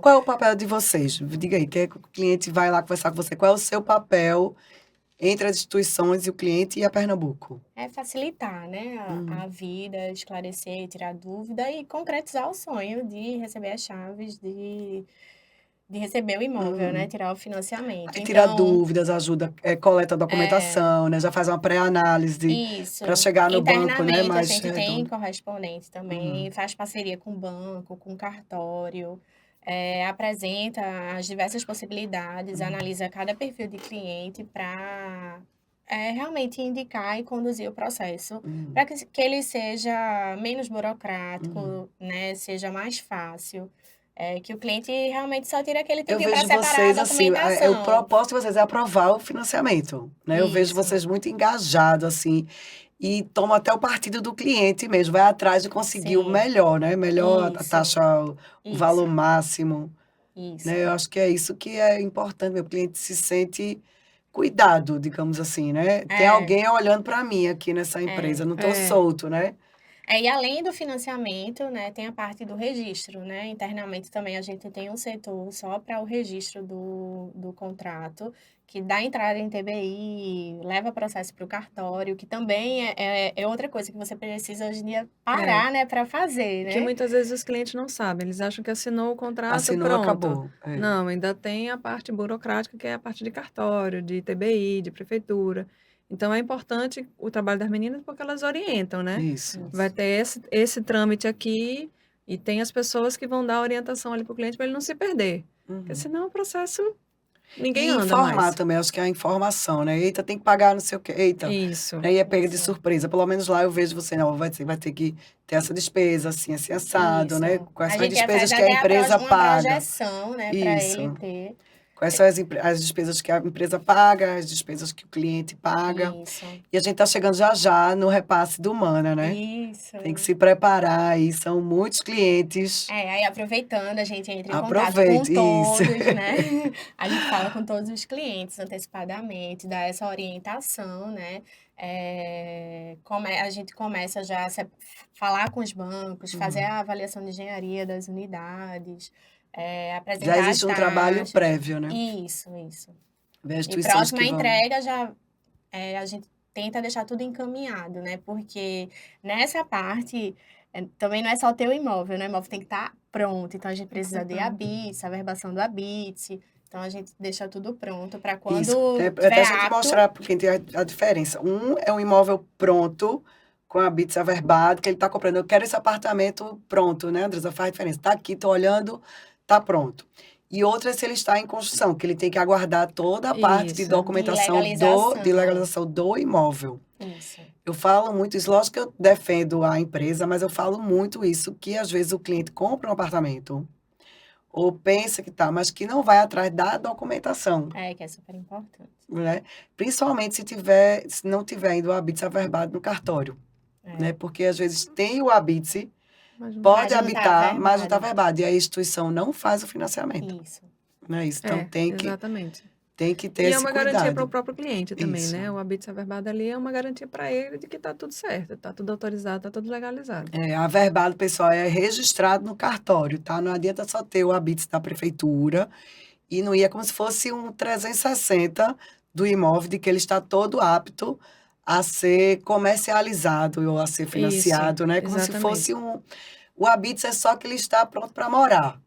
Qual é o papel de vocês? Diga aí, que o cliente vai lá conversar com você. Qual é o seu papel entre as instituições e o cliente e a Pernambuco? É facilitar, né, Hum, a vida, esclarecer, tirar dúvida e concretizar o sonho de receber as chaves, de receber o imóvel, né, uhum. tirar o financiamento. Aí tira Então, dúvidas, ajuda, coleta a é, documentação, né? Já faz uma pré-análise para isso. chegar no banco, né? Internamente, a Mais gente tem redondo. correspondente Uhum, também, faz parceria com o banco, com o cartório, apresenta as diversas possibilidades, uhum, analisa cada perfil de cliente para realmente indicar e conduzir o processo uhum, para que ele seja menos uhum. burocrático, né, seja mais fácil, que o cliente realmente só tire aquele Eu tempinho para vejo separar a vocês assim, o documentação. propósito de vocês é aprovar o financiamento, né? Eu vejo Isso, vocês muito engajados assim e tomam até o partido do cliente mesmo, vai atrás de conseguir o sim, melhor, né? Melhor a isso, taxa, o valor isso. máximo, né? Isso. Eu acho que é isso que é importante, meu cliente se sente cuidado, digamos assim, né? Tem É, alguém olhando para mim aqui nessa empresa, é. não estou É, solto, né? E além do financiamento, né, tem a parte do registro, né? Internamente também a gente tem um setor só para o registro do contrato, que dá entrada em TBI, leva processo para o cartório, que também é outra coisa que você precisa hoje em dia é. parar, né, para fazer, Que né? muitas vezes os clientes não sabem, eles acham que assinou o contrato, Assinou, pronto. acabou. É, Não, ainda tem a parte burocrática, que é a parte de cartório, de TBI, de prefeitura. Então é importante o trabalho das meninas porque elas orientam, né? isso. Vai Isso, ter esse trâmite aqui e tem as pessoas que vão dar orientação ali para o cliente para ele não se perder. Porque Uhum. senão o processo ninguém E anda informar mais. também, acho que é a informação, né? Eita, tem que pagar não sei o quê, eita. Isso, Né? E é pega de isso, surpresa. Pelo menos lá eu vejo você, não, vai ter que ter essa despesa, assim, assado, né? isso. Quais A são as gente despesas faz que a até empresa uma paga? projeção, né, para ele Isso. ter. Quais são as despesas que a empresa paga, as despesas que o cliente paga. Isso, E a gente está chegando já já no repasse do Mana, né? Tem que isso. se preparar aí, são muitos clientes. Aí aproveitando, a gente entra em contato com Aproveite, isso. todos, né? A gente fala com todos os clientes antecipadamente, dá essa orientação, né? A gente começa já a falar com os bancos, fazer Uhum. a avaliação de engenharia das unidades, Já apresentar as existe um trabalho taxas. prévio, né? Isso. Ver as E instituições próxima que vão. entrega já a gente tenta deixar tudo encaminhado, né? Porque nessa parte também não é só ter o imóvel, né? O imóvel tem que estar pronto. Então a gente tem que estar precisa de pronto. habite, averbação do habite. Então a gente deixa tudo pronto para Isso, quando até tiver a gente apto. mostrar para quem tem a diferença. Um é um imóvel pronto, com a BITS averbado, que ele está comprando. Eu quero esse apartamento pronto, né, Andresa? Faz diferença. Está aqui, estou olhando, está pronto. E outra é se ele está em construção, que ele tem que aguardar toda a parte de Isso. De documentação de legalização. legalização do imóvel. Isso. Eu falo muito isso, lógico que eu defendo a empresa, mas eu falo muito isso, que às vezes o cliente compra um apartamento, ou pensa que tá, mas que não vai atrás da documentação, Que é super importante. né? Principalmente se não tiver ainda o habite averbado no cartório, né? É. Porque às vezes tem o habite, Mas não Mas pode não tá habitar, mas não está averbado. averbado, e a instituição não faz o financiamento, Isso. né? Isso, então é, exatamente. tem que ter E é esse uma garantia para o cuidado. próprio cliente também, Isso. né? O habite averbado ali é uma garantia para ele de que está tudo certo, está tudo autorizado, está tudo legalizado. É, averbado, pessoal, é registrado no cartório, tá? Não adianta só ter o habite da prefeitura e não ia como se fosse um 360 do imóvel, de que ele está todo apto a ser comercializado ou a ser Isso, financiado, né? Como se fosse exatamente. um. O habite é só que ele está pronto para morar.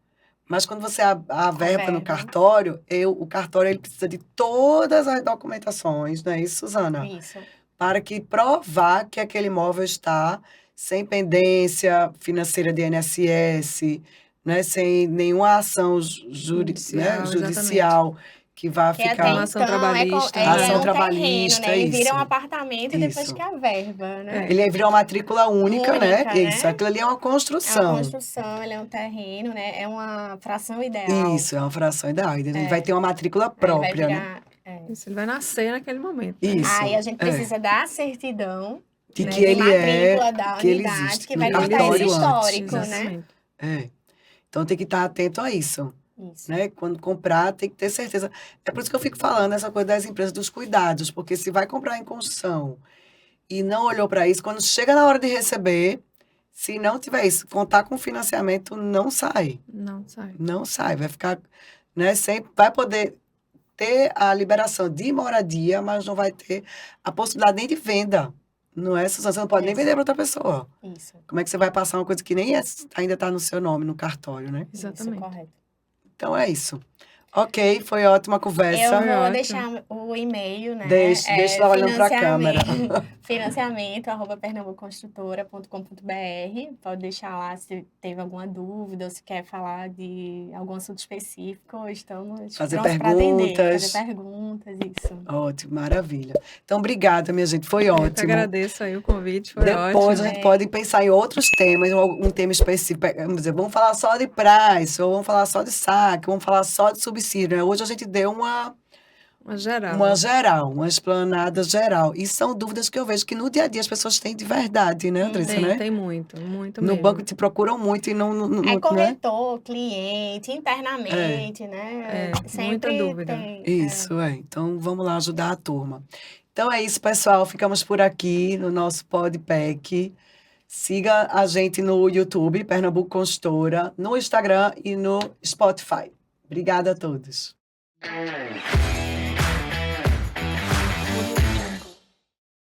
Mas quando você A averba no verba. cartório, o cartório ele precisa de todas as documentações, não é isso, Suzana? Isso. Para que provar que aquele imóvel está sem pendência financeira de INSS, né, sem nenhuma ação né, Judicial, exatamente. judicial que vá Que até Nenhuma ficar ação então trabalhista, ele é ação nada. um terreno, trabalhista, né? Ele vira um isso, apartamento depois que isso. a verba, né? É, Ele virou uma matrícula única, né? Única, Isso, né? aquilo ali é uma É uma construção. construção, ele é um terreno, né? É uma fração ideal. Isso, é uma fração ideal. Ele vai É. ter uma matrícula Aí ele vai própria, né? virar. isso, ele vai nascer naquele momento, né? Aí Isso, a gente é. precisa da certidão, De né? que De ele é, matrícula da que ele unidade, existe que no vai Que ele contar esse cartório existe, antes. histórico, Isso. né? exatamente. É. Então tem que estar atento a isso. Isso. Né? Quando comprar, tem que ter certeza. É por isso que eu fico falando essa coisa das empresas, dos cuidados, porque se vai comprar em construção e não olhou para isso, quando chega na hora de receber, se não tiver isso, contar com financiamento não sai, Não sai. não sai, vai ficar, né? Sempre vai poder ter a liberação de moradia, mas não vai ter a possibilidade nem de venda. Não é, Suzana? Você não pode nem Isso. vender para outra pessoa. Isso, Como é que você vai passar uma coisa que nem ainda está no seu nome, no cartório, né? isso, Exatamente. correto. Então é isso. Ok, foi ótima Eu conversa. Foi vou ótimo. deixar o e-mail, né? Deixa ela olhando para a câmera. financiamento@pernambucoconstrutora.com.br. Pode deixar lá se teve alguma dúvida ou se quer falar de algum assunto específico. Estamos Fazer prontos para atender, perguntas. fazer perguntas, isso. Ótimo, maravilha. Então, obrigada, minha gente. Foi Eu que ótimo. agradeço aí o convite, foi Depois a ótimo. gente pode pensar em outros temas, um tema específico. Vamos dizer, vamos falar só de price, ou vamos falar só de saque, vamos falar só de subsídio, né? Hoje a gente deu uma Geral. uma explanada geral. E são dúvidas que eu vejo que no dia a dia as pessoas têm de verdade, né, Andressa, Tem, né? tem muito, muito No mesmo. banco te procuram muito e É né? corretor, cliente, internamente, né? muita Sempre dúvida. tem. Isso, é. Então, vamos lá ajudar a turma. Então, é isso, pessoal. Ficamos por aqui no nosso Podpack. Siga a gente no YouTube, Pernambuco Consultora, no Instagram e no Spotify. Obrigada a todos.